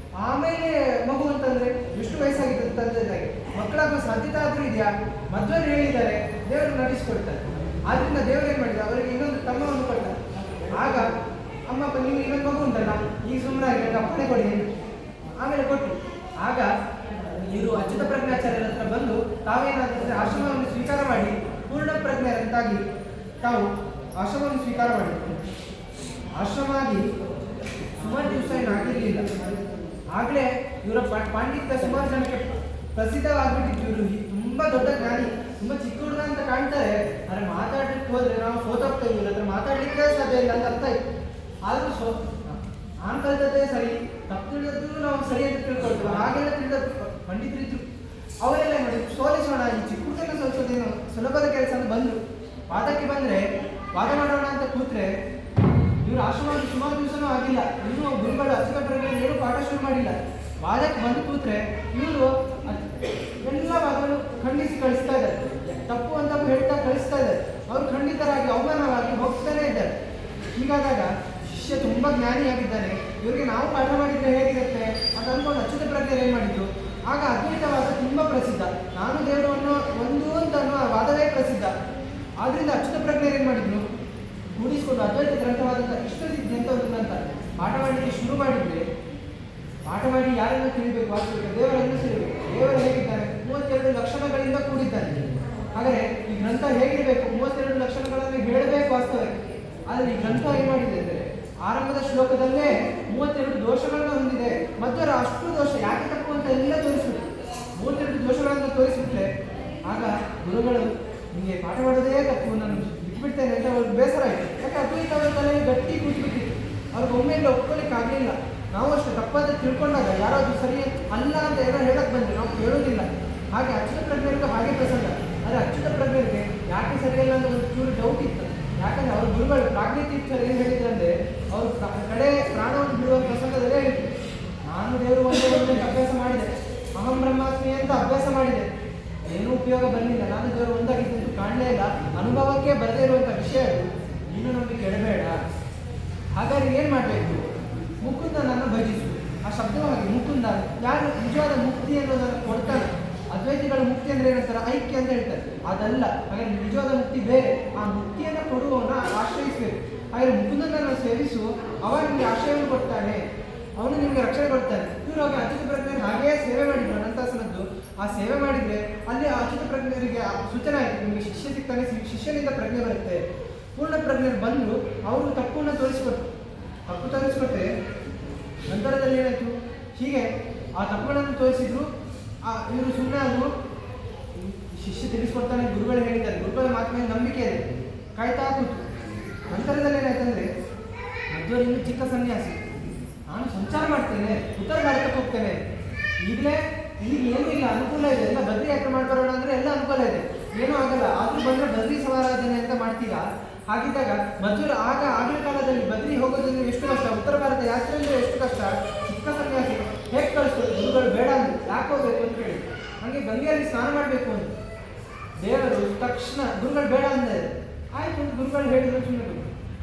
Speaker 3: ಆಮೇಲೆ ಮಗು ಅಂತಂದ್ರೆ ಎಷ್ಟು ವಯಸ್ಸಾಗಿದೆ ತಂದೆ ತಾಯಿಗೆ. ಮಕ್ಕಳಾಗುವ ಸಾಧ್ಯತೆ ಆದ್ರೂ ಇದೆಯಾ? ಮಧ್ವರು ಹೇಳಿದ್ದಾರೆ, ದೇವರು ನಡೆಸಿಕೊಡ್ತಾರೆ. ಆದ್ರಿಂದ ದೇವರು ಏನ್ ಮಾಡಿದ, ಅವರಿಗೆ ಇನ್ನೊಂದು ತಮ್ಮವನ್ನು ಕೊಟ್ಟ. ಆಗ ಅಮ್ಮಪ್ಪ ನೀವು ಇನ್ನೊಂದು ಮಗು ಉಂಟಲ್ಲ, ಈಗ ಸುಮ್ಮನೆ ಅಪ್ಪಣೆ ಕೊಡಿ, ಆಮೇಲೆ ಕೊಟ್ಟು. ಆಗ ಇವರು ಅಚ್ಯುತ ಪ್ರಜ್ಞಾಚಾರ್ಯರ ಹತ್ರ ಬಂದು ತಾವೇನಾದ್ರೆ ಆಶ್ರಮವನ್ನು ಸ್ವೀಕಾರ ಮಾಡಿ ಪೂರ್ಣ ಪ್ರಜ್ಞರಂತಾಗಿ ತಾವು ಆಶ್ರಮವನ್ನು ಸ್ವೀಕಾರ ಮಾಡಿದ್ರು. ಆಶ್ರಮ ಆಗಿ ಸುಮಾರು ದಿವಸ ಏನು ಆಗಿರಲಿಲ್ಲ. ಆಗಲೇ ಇವರ ಪಾಂಡಿತ್ಯ ಸುಮಾರು ಜನಕ್ಕೆ ಪ್ರಸಿದ್ಧವಾಗಿಬಿಟ್ಟಿತ್ತು. ಇವರು ತುಂಬಾ ದೊಡ್ಡ ಜ್ಞಾನಿ, ತುಂಬಾ ಚಿಕ್ಕ ಹುಡುಗ ಅಂತ ಕಾಣ್ತಾರೆ, ಆದರೆ ಮಾತಾಡ್ಲಿಕ್ಕೆ ಹೋದ್ರೆ ನಾವು ಸೋತೋಗ್ತೇವೆ, ಇವ್ರ ಹತ್ರ ಮಾತಾಡ್ಲಿಕ್ಕೆ ಸಾಧ್ಯ ಇಲ್ಲ ಅಂತ ಅರ್ಥ ಆಯ್ತು. ಆದ್ರೂ ನಾನು ಕಲಿತದ್ದೇ ಸರಿ, ತಪ್ಪು ತಿಳಿದದ್ದು ನಾವು ಸರಿ ಅಂತ ತಿಳ್ಕೊಳ್ತೇವೆ. ಹಾಗೆಲ್ಲ ತಿಳಿದ ಪಂಡಿತರಿದ್ರು. ಅವರೆಲ್ಲ ನೋಡಿ ಸೋಲಿಸೋಣ, ಈ ಚಿಕ್ಕ ಹುಡುಗನ ಸೋಲಿಸೋದೇನು ಸುಲಭದ ಕೆಲಸ ಅಂತ ಬಂದ್ರು. ವಾದಕ್ಕೆ ಬಂದ್ರೆ ವಾದ ಮಾಡೋಣ ಅಂತ ಕೂತ್ರೆ ಇವರು ಆಶ್ರಮದಲ್ಲಿ ಸುಮಾರು ದಿವಸನೂ ಆಗಿಲ್ಲ, ಇನ್ನೂ ಗುರುಗಳು ಅಚ್ಯುತ ಪ್ರಜ್ಞೆಯನ್ನು ಏನು ಪಾಠ ಶುರು ಮಾಡಿಲ್ಲ. ವಾದಕ್ಕೆ ಬಂದು ಕೂತ್ರೆ ಇವರು ಎಲ್ಲ ವಾದಗಳು ಖಂಡಿಸಿ ಕಳಿಸ್ತಾ ಇದ್ದಾರೆ, ತಪ್ಪು ಅಂತ ಹೇಳ್ತಾ ಕಳಿಸ್ತಾ ಇದ್ದಾರೆ. ಅವರು ಖಂಡಿತರಾಗಿ ಅವಮಾನವಾಗಿ ಹೋಗ್ತಾನೆ ಇದ್ದಾರೆ. ಹೀಗಾದಾಗ ಶಿಷ್ಯ ತುಂಬಾ ಜ್ಞಾನಿಯಾಗಿದ್ದಾನೆ, ಇವರಿಗೆ ನಾವು ಪಾಠ ಮಾಡಿದ್ರೆ ಹೇಗಿರುತ್ತೆ ಅಂತ ಅನ್ಕೊಂಡು ಅಚ್ಯುತ ಪ್ರಜ್ಞೆಯನ್ನು ಏನ್ ಮಾಡಿದ್ರು. ಆಗ ಅದ್ವೈತವಾದ ತುಂಬಾ ಪ್ರಸಿದ್ಧ, ನಾನು ದೇವರು ಅನ್ನೋ ಒಂದು ಅಂತ ಅನ್ನೋ ವಾದವೇ ಪ್ರಸಿದ್ಧ. ಆದ್ರಿಂದ ಅಚ್ಯುತ ಪ್ರಜ್ಞೆಯನ್ನು ಏನ್ ಮಾಡಿದ್ರು, ಕೂಡಿಸಿಕೊಂಡು ಅದ್ವೈತ ಗ್ರಂಥವಾದಂಥ ಇಷ್ಟ ಗ್ರಂಥವನ್ನು ಅಂತ ಪಾಠ ಮಾಡಲಿಕ್ಕೆ ಶುರು ಮಾಡಿದ್ರೆ, ಪಾಠ ಮಾಡಿ ಯಾರನ್ನು ತಿಳಿಬೇಕು, ವಾಸ್ತವಿಕ ದೇವರನ್ನು ತಿಳಿಬೇಕು. ದೇವರು ಹೇಗಿದ್ದಾನೆ, 32 ಲಕ್ಷಣಗಳಿಂದ ಕೂಡಿದ್ದಾನೆ. ಹಾಗಾದರೆ ಈ ಗ್ರಂಥ ಹೇಗಿರಬೇಕು, 32 ಲಕ್ಷಣಗಳನ್ನು ಹೇಳಬೇಕು ವಾಸ್ತವಿಕ. ಆದರೆ ಈ ಗ್ರಂಥ ಏನ್ ಮಾಡಿದೆ ಅಂದರೆ, ಆರಂಭದ ಶ್ಲೋಕದಲ್ಲೇ 32 ದೋಷಗಳನ್ನು ಹೊಂದಿದೆ. ಮಧ್ವರ ಅಷ್ಟು ದೋಷ ಯಾಕೆ ತಪ್ಪು ಅಂತ ಎಲ್ಲ ತೋರಿಸ್ಬಿಟ್ಟು 32 ದೋಷಗಳನ್ನು ತೋರಿಸ್ಬಿಟ್ರೆ ಆಗ ಗುರುಗಳು ನಿಮಗೆ ಪಾಠ ಮಾಡೋದೇ ತಪ್ಪು, ನಾನು ಬಿಟ್ಬಿಡ್ತೇನೆ ಅಂತ ಅವ್ರಿಗೆ ಬೇಸರ ಆಯಿತು. ಯಾಕೆ ಅದ್ವೈತ ಅವರ ತಲೆ ಗಟ್ಟಿ ಕೂತ್ಬಿಟ್ಟಿತ್ತು, ಅವ್ರಿಗೆ ಒಮ್ಮೆಲ್ಲ ಒಪ್ಕೊಳ್ಳಿಕ್ಕೆ ಆಗಲಿಲ್ಲ. ನಾವು ಅಷ್ಟು ತಪ್ಪಾದ ತಿಳ್ಕೊಂಡಾಗ ಯಾರೋ ಅದು ಸರಿ ಅಲ್ಲ ಅಂತ ಏನೋ ಹೇಳಕ್ ಬಂದ್ರೆ ನಾವು ಕೇಳೋದಿಲ್ಲ. ಹಾಗೆ ಅಚ್ಯುತ ಪ್ರಜ್ಞರಿಗೂ ಹಾಗೆ ಪ್ರಸಂಗ. ಆದರೆ ಅಚ್ಯುತ ಪ್ರಜ್ಞರಿಗೆ ಯಾಕೆ ಸರಿಯಲ್ಲ ಅಂತ ಒಂದು ಚೂರು ಡೌಟ್ ಇತ್ತು. ಯಾಕಂದ್ರೆ ಅವ್ರ ಗುರುಗಳು ಪ್ರಾಜ್ಞತೀರ್ಥರು ಏನು ಹೇಳಿದ್ರಂದ್ರೆ, ಅವರು ಕಡೆ ಪ್ರಾಣವನ್ನು ಬಿಡುವ ಪ್ರಸಂಗದಲ್ಲೇ ಹೇಳಿದ್ರು, ನಾನು ದೇವರು ಒಂದೇ ಅಂತ ಅಭ್ಯಾಸ ಮಾಡಿದೆ, ಅಹಂ ಬ್ರಹ್ಮಾಸ್ಮಿ ಅಂತ ಅಭ್ಯಾಸ ಮಾಡಿದೆ, ಏನೂ ಉಪಯೋಗ ಬರಲಿಲ್ಲ, ನಾನು ದೇವರು ಒಂದಾಗಿದ್ದು ಕಾಣಲೇ ಇಲ್ಲ, ಅನುಭವಕ್ಕೆ ಬರದೇ ಇರುವಂಥ ವಿಷಯ ಅದು, ನೀನು ನಮಗೆ ಕೆಡಬೇಡ. ಹಾಗಾದ್ರೆ ಏನು ಮಾಡಬೇಕು, ಮುಕುಂದನನ್ನು ಭಜಿಸು. ಆ ಶಬ್ದವಾಗಿ ಮುಕುಂದ ಯಾರು ನಿಜವಾದ ಮುಕ್ತಿ ಅನ್ನೋದನ್ನು ಕೊಡ್ತಾರೆ. ಅದ್ವೈತಿಗಳ ಮುಕ್ತಿ ಅಂದ್ರೆ ಏನಂತಾರೆ, ಐಕ್ಯ ಅಂತ ಹೇಳ್ತಾರೆ, ಅದಲ್ಲ. ಹಾಗೆ ನಿಜವಾದ ಮುಕ್ತಿ ಬೇರೆ. ಆ ಮುಕ್ತಿಯನ್ನು ಕೊಡುವವನ್ನ ಆಶ್ರಯಿಸಬೇಕು. ಹಾಗೆ ಮುಕುಂದನನ್ನು ಸೇವಿಸು, ಅವ ನಿಮಗೆ ಆಶ್ರಯವನ್ನು ಕೊಡ್ತಾನೆ, ಅವನು ನಿಮಗೆ ರಕ್ಷಣೆ ಕೊಡ್ತಾನೆ. ಇವರು ಹಾಗೆ ಅಚ್ಯುತ ಪ್ರಜ್ಞೆ ಹಾಗೇ ಸೇವೆ ಮಾಡಿದ್ರು ಅನಂತಾಸನದ್ದು. ಆ ಸೇವೆ ಮಾಡಿದ್ರೆ ಅಲ್ಲಿ ಅಚ್ಯುತ ಪ್ರಜ್ಞರಿಗೆ ಸೂಚನೆ ಆಯಿತು, ನಿಮಗೆ ಶಿಷ್ಯ ಸಿಗ್ತಾನೆ, ಶಿಷ್ಯನಿಂದ ಪ್ರಜ್ಞೆ ಬರುತ್ತೆ. ಪೂರ್ಣ ಪ್ರಜ್ಞರು ಬಂದು ಅವರು ತಪ್ಪನ್ನು ತೋರಿಸ್ಕೊಟ್ರು. ತಪ್ಪು ತೋರಿಸ್ಕೊಟ್ರೆ ನಂತರದಲ್ಲಿ ಏನಾಯಿತು, ಹೀಗೆ ಆ ತಪ್ಪುಗಳನ್ನು ತೋರಿಸಿದ್ರು. ಇವರು ಸುಮ್ಮನೆ ಆದರು. ಶಿಷ್ಯ ತಿಳಿಸ್ಕೊಡ್ತಾನೆ, ಗುರುಗಳು ಹೇಳಿದ್ದಾರೆ, ಗುರುಗಳ ಮಾತು ಮೇಲೆ ನಂಬಿಕೆ ಇದೆ, ಕಾಯ್ತಾ ಕೂತು. ನಂತರದಲ್ಲಿ ಏನಾಯ್ತಂದರೆ ಮಧ್ವರು ಇನ್ನೂ ಚಿಕ್ಕ ಸನ್ಯಾಸಿ, ನಾನು ಸಂಚಾರ ಮಾಡ್ತೇನೆ, ಉತ್ತರ ಭಾರತಕ್ಕೆ ಹೋಗ್ತೇನೆ, ಈಗಲೇ ಈಗ ಏನೂ ಇಲ್ಲ, ಅನುಕೂಲ ಇದೆ, ಎಲ್ಲ ಬದ್ರಿ ಯಾತ್ರೆ ಮಾಡ್ಬರೋಣ ಅಂದರೆ ಎಲ್ಲ ಅನುಕೂಲ ಇದೆ, ಏನೂ ಆಗಲ್ಲ, ಆದರೂ ಬಂದರೆ ಬದ್ರಿ ಸಮಾರಾಧನೆ ಅಂತ ಮಾಡ್ತೀರಾ. ಹಾಗಿದ್ದಾಗ ಮಧ್ವರು ಆಗಿನ ಕಾಲದಲ್ಲಿ ಬದ್ರಿ ಹೋಗೋದ್ರಿಂದ ಎಷ್ಟು ಕಷ್ಟ, ಉತ್ತರ ಭಾರತ ಯಾತ್ರೆ ಅಂದರೆ ಎಷ್ಟು ಕಷ್ಟ. ಚಿಕ್ಕ ಸನ್ಯಾಸಿ ಹೇಗೆ ಕಳಿಸ್ತಾರೆ, ಗುರುಗಳು ಬೇಡ ಅಂದರು, ಯಾಕೆ ಹೋಗ್ಬೇಕು ಅಂತ ಹೇಳಿ, ಹಾಗೆ ಗಂಗೆಯಲ್ಲಿ ಸ್ನಾನ ಮಾಡಬೇಕು ಅಂತ ದೇವರು ತಕ್ಷಣ ಗುರುಗಳು ಬೇಡ ಅಂದರೆ ಆಯ್ತು ಅಂತ ಗುರುಗಳು ಹೇಳಿದ್ರು, ಸುಮ್ಮನೆ.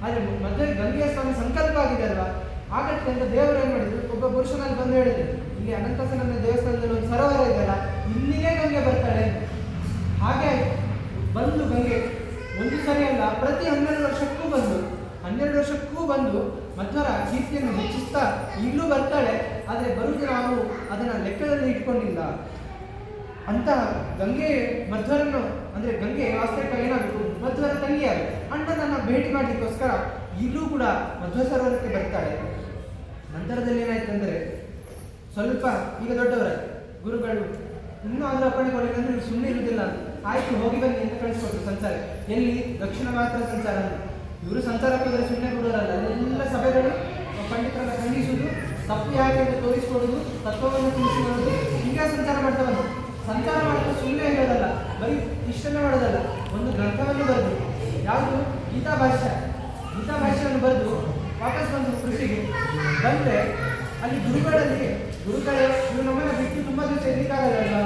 Speaker 3: ಆದರೆ ಮಧ್ಯ ಗಂಗೆಯ ಸ್ನಾನ ಸಂಕಲ್ಪ ಆಗಿದೆ ಅಲ್ವಾ, ಆಗತ್ತೆ ಅಂತ ದೇವರು ಏನು ಮಾಡಿದ್ರು, ಒಬ್ಬ ಪುರುಷನಲ್ಲಿ ಬಂದು ಹೇಳಿದ್ರು, ಇಲ್ಲಿ ಅನಂತಸನ ದೇವಸ್ಥಾನದಲ್ಲಿ ಒಂದು ಸರೋವರ ಇದೆಯಲ್ಲ, ಇಲ್ಲಿಗೆ ಗಂಗೆ ಬರ್ತಾಳೆ. ಹಾಗೆ ಬಂದು ಗಂಗೆ ಒಂದು ಸರಿ ಅಲ್ಲ, ಪ್ರತಿ 12 ವರ್ಷಕ್ಕೂ ಬಂದು 12 ವರ್ಷಕ್ಕೂ ಬಂದು ಮಧ್ವರ ಕೀರ್ತಿಯನ್ನು ಹೆಚ್ಚಿಸ್ತಾ ಈಗಲೂ ಬರ್ತಾಳೆ. ಆದರೆ ಬರುವುದು ನಾವು ಅದನ್ನು ಲೆಕ್ಕದಲ್ಲಿ ಇಟ್ಕೊಂಡಿಲ್ಲ ಅಂತ ಗಂಗೆ ಮಧ್ವರನ್ನು, ಅಂದರೆ ಗಂಗೆ ವಾಸ್ತವಿಕ ಏನಾಗಬೇಕು, ಮಧ್ವರ ತಂಗಿಯಾಗ ಅಣ್ಣನನ್ನು ಭೇಟಿ ಮಾಡಲಿಕ್ಕೋಸ್ಕರ ಈಗಲೂ ಕೂಡ ಮಧ್ವ ಸರೋವರಕ್ಕೆ ಬರ್ತಾಳೆ. ನಂತರದಲ್ಲಿ ಏನಾಯ್ತಂದರೆ ಸ್ವಲ್ಪ ಈಗ ದೊಡ್ಡವರ ಗುರುಗಳು ಇನ್ನೂ ಅದರ ಅಪ್ಪಣೆ ಕೊಡಲಿಲ್ಲ ಅಂದರೆ ಇವರು ಸುಮ್ಮನೆ ಇರುವುದಿಲ್ಲ ಅಂತ, ಆಯಿತು ಹೋಗಿ ಬನ್ನಿ ಅಂತ ಕಳಿಸ್ಕೊಟ್ರು ಸಂಚಾರ. ಎಲ್ಲಿ ದಕ್ಷಿಣ ಮಾತ್ರ ಸಂಚಾರ ಅಂತ. ಇವರು ಸಂಚಾರಕ್ಕೆ ಹೋದರೆ ಸುಮ್ಮನೆ ಬಿಡೋರಲ್ಲ, ಎಲ್ಲ ಸಭೆಗಳು ಪಂಡಿತರನ್ನ ಖಂಡಿಸುವುದು, ತಪ್ಪು ಯಾಕೆ ಅಂತ ತೋರಿಸ್ಕೊಡೋದು, ತತ್ವವನ್ನು ತಿಳಿಸಿಕೊಳ್ಳೋದು, ಈಗ ಸಂಚಾರ ಮಾಡ್ತಾ ಬಂದು ಸಂಚಾರ ಮಾಡೋದು ಸುಮ್ಮನೆ ಇರೋದಲ್ಲ, ಬರೀ ಇಷ್ಟನ್ನೇ ಮಾಡೋದಲ್ಲ, ಒಂದು ಗ್ರಂಥವನ್ನು ಬರೆದು, ಯಾವುದು ಗೀತಾ ಭಾಷ್ಯವನ್ನು ಬರೆದು ವಾಪಸ್ ಬಂದು ಕೃಷಿಗೆ ಬಂದರೆ ಅಲ್ಲಿ ಗುರುಗಳೇ ನೀವು ನಮ್ಮನ್ನು ಬಿಟ್ಟು ತುಂಬ ದಿವಸ ಇರಲಿಕ್ಕಾಗಲ್ಲ,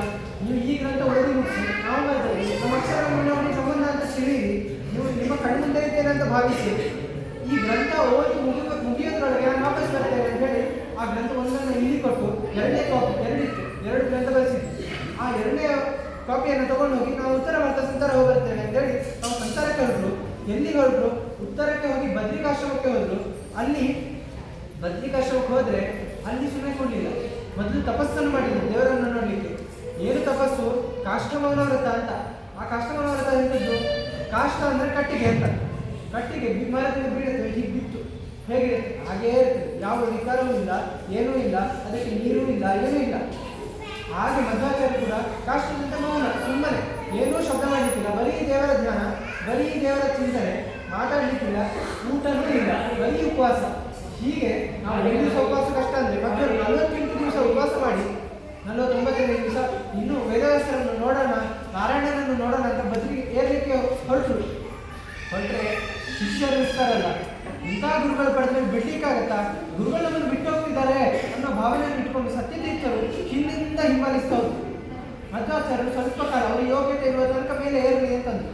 Speaker 3: ನೀವು ಈ ಗ್ರಂಥ ಓದಿ ಮುಗಿಸಿ ನಾವು ಬರ್ತೇವೆ, ನಮ್ಮ ಅಕ್ಷರವನ್ನು ನೋಡಿ ಸಂಬಂಧ ಅಂತ ತಿಳಿಯಿರಿ, ನೀವು ನಿಮ್ಮ ಕಣ್ಮುಂದೆ ಇದ್ದೇನೆ ಅಂತ ಭಾವಿಸಿ ಈ ಗ್ರಂಥ ಓದಿ ಮುಗಿಯೋದ್ರೊಳಗೆ ನಾನು ವಾಪಸ್ ಬರ್ತೇನೆ ಅಂತ ಹೇಳಿ ಆ ಗ್ರಂಥ ಒಂದನ್ನು ಇಲ್ಲಿ ಕೊಟ್ಟು ಎರಡನೇ ಕಾಪಿ ಎರಡು ಗ್ರಂಥ ಬರೆಸಿದ್ವಿ. ಆ ಎರಡನೇ ಕಾಪಿಯನ್ನು ತಗೊಂಡು ಹೋಗಿ ನಾವು ಉತ್ತರ ಭಾರತ ಸಂಚಾರ ಹೋಗಿ ಬರ್ತೇವೆ ಅಂತೇಳಿ ನಾವು ಸಂಚಾರಕ್ಕೆ ಹೊರಟರು. ಎಲ್ಲಿಗೆ ಹೊರಟರು? ಉತ್ತರಕ್ಕೆ ಹೋಗಿ ಬದ್ರಿಕಾಶ್ರಮಕ್ಕೆ ಹೋದರು. ಅಲ್ಲಿ ಬದ್ರಿಕಾಶ್ರಮಕ್ಕೆ ಹೋದರೆ ಅಲ್ಲಿ ಸುಮ್ಮನೆ ಕೊಡಲಿಲ್ಲ, ಮೊದಲು ತಪಸ್ಸನ್ನು ಮಾಡಿದ್ರು ದೇವರನ್ನು ನೋಡಲಿಕ್ಕೆ. ಏನು ತಪಸ್ಸು? ಕಾಷ್ಟಮೌನ ವ್ರತ ಅಂತ. ಆ ಕಾಷ್ಟಮೌನ ವ್ರತ ಎಂಥದ್ದು? ಕಾಷ್ಟ ಅಂದರೆ ಕಟ್ಟಿಗೆ ಅಂತ. ಕಟ್ಟಿಗೆ ಮರದಿಂದ ಬೀಳುತ್ತೆ, ಹೀಗೆ ಬಿತ್ತು ಹೇಗಿರುತ್ತೆ ಹಾಗೇ ಇರ್ತದೆ, ಯಾವ ವಿಕಾರವೂ ಇಲ್ಲ, ಏನೂ ಇಲ್ಲ, ಅದಕ್ಕೆ ನೀರೂ ಇಲ್ಲ, ಏನೂ ಇಲ್ಲ. ಹಾಗೆ ಮಧ್ವಾಚಾರ್ಯ ಕೂಡ ಕಾಷ್ಟದಿಂದ ಮೌನ, ಸುಮ್ಮನೆ ಏನೂ ಶಬ್ದ ಮಾಡಲಿಕ್ಕಿಲ್ಲ, ಬರೀ ದೇವರ ಧ್ಯಾನ, ಬರೀ ದೇವರ ಚಿಂತನೆ, ಮಾತಾಡಲಿಕ್ಕಿಲ್ಲ, ಊಟನೂ ಇಲ್ಲ, ಬರೀ ಉಪವಾಸ. ಹೀಗೆ ನಾವು 5 ದಿವಸ ಉಪವಾಸ ಕಷ್ಟ ಅಂದರೆ ಮಧ್ವರು 48 ದಿವಸ ಉಪವಾಸ ಮಾಡಿ 49ನೇ ದಿವಸ ಇನ್ನೂ ವೇದವ್ಯಾಸರನ್ನು ನೋಡೋಣ, ನಾರಾಯಣನನ್ನು ನೋಡೋಣ ಅಂತ ಬದ್ರಿಗೆ ಏರ್ಲಿಕ್ಕೆ ಹೊರಟರೆ ಶಿಷ್ಯರು ಇರ್ತಾರಲ್ಲ, ಇಂಥ ಗುರುಗಳು ಪಡೆದ್ರೆ ಬಿಡ್ಲಿಕ್ಕಾಗತ್ತಾ? ಗುರುಗಳು ನಮ್ಮನ್ನು ಬಿಟ್ಟು ಹೋಗ್ತಿದ್ದಾರೆ ಅನ್ನೋ ಭಾವನೆಯನ್ನು ಇಟ್ಕೊಂಡು ಸತ್ಯತೀರ್ಥರು ಹಿಂದಿನಿಂದ ಹಿಂಬಾಲಿಸ್ತಾ ಹೋದ್ರು. ಮಧ್ವಾಚಾರ್ಯರು ಸ್ವಲ್ಪ ಕಾಲ ಅವ್ರ ಯೋಗ್ಯತೆ ಇರುವ ತನಕ ಮೇಲೆ ಏರಲಿ ಅಂತಂದು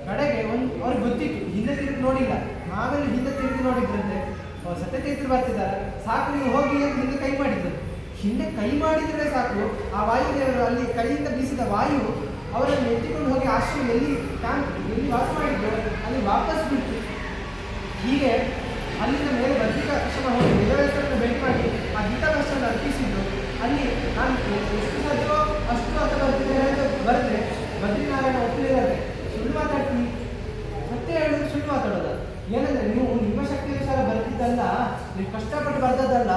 Speaker 3: ಕಡೆಗೆ ಅವ್ರಿಗೆ ಗೊತ್ತಿತ್ತು, ಹಿಂದೆ ತಿರುಗಿ ನೋಡಿಲ್ಲ. ಆಮೇಲೆ ಹಿಂದೆ ತಿರುಗಿ ನೋಡಿದ್ರಂತೆ ಸತ್ಯತೀರ್ಥರು ಬರ್ತಿದ್ದಾರೆ, ಸಾಕು ನೀವು ಹೋಗಿ ಅಂತ ಹಿಂದೆ ಕೈ ಮಾಡಿದ್ರು. ಹಿಂದೆ ಕೈ ಮಾಡಿದ್ರೆ ಸಾಕು, ಆ ವಾಯುದೇವರು ಅಲ್ಲಿ ಕೈಯಿಂದ ಬೀಸಿದ ವಾಯು ಅವರನ್ನು ಎತ್ತಿಕೊಂಡು ಹೋಗಿ ಆಶ್ರಮ ಎಲ್ಲಿ ವಾಸ ಮಾಡಿದ್ರು ಅಲ್ಲಿ ವಾಪಸ್ ಬಿಟ್ಟು, ಹೀಗೆ ಅಲ್ಲಿಂದ ಮೇಲೆ ಬದ್ರಿಕಾಶ್ರಮ ಹೋಗಿ ವೇದವ್ಯಾಸರನ್ನು ಭೇಟಿ ಮಾಡಿ ಆ ಗೀತಾಭಾಷ್ಯವನ್ನು ಅರ್ಪಿಸಿದ್ರು. ಅಲ್ಲಿ ನಾನು ಎಷ್ಟು ಸಾಧ್ಯವೋ ಅಷ್ಟು ಅಂತ ಬರ್ತಿದ್ದೇನೆ ಅಂತ ಬರೆದ್ರೆ ಬದ್ರಿನಾರಾಯಣ ಒಪ್ಪಲಿದ್ದಾರೆ, ಸುಳ್ಳು ಮಾತಾಡ್ತೀನಿ, ಮತ್ತೆ ಹೇಳಿದ್ರೆ ಸುಳ್ಳು ಮಾತಾಡೋದ. ಏನಂದರೆ ನೀವು ನಿಮ್ಮ ಶಕ್ತಿಯನುಸಾರ ಬರ್ತಿದ್ದಲ್ಲ, ನೀವು ಕಷ್ಟಪಟ್ಟು ಬರೆದದ್ದಲ್ಲ,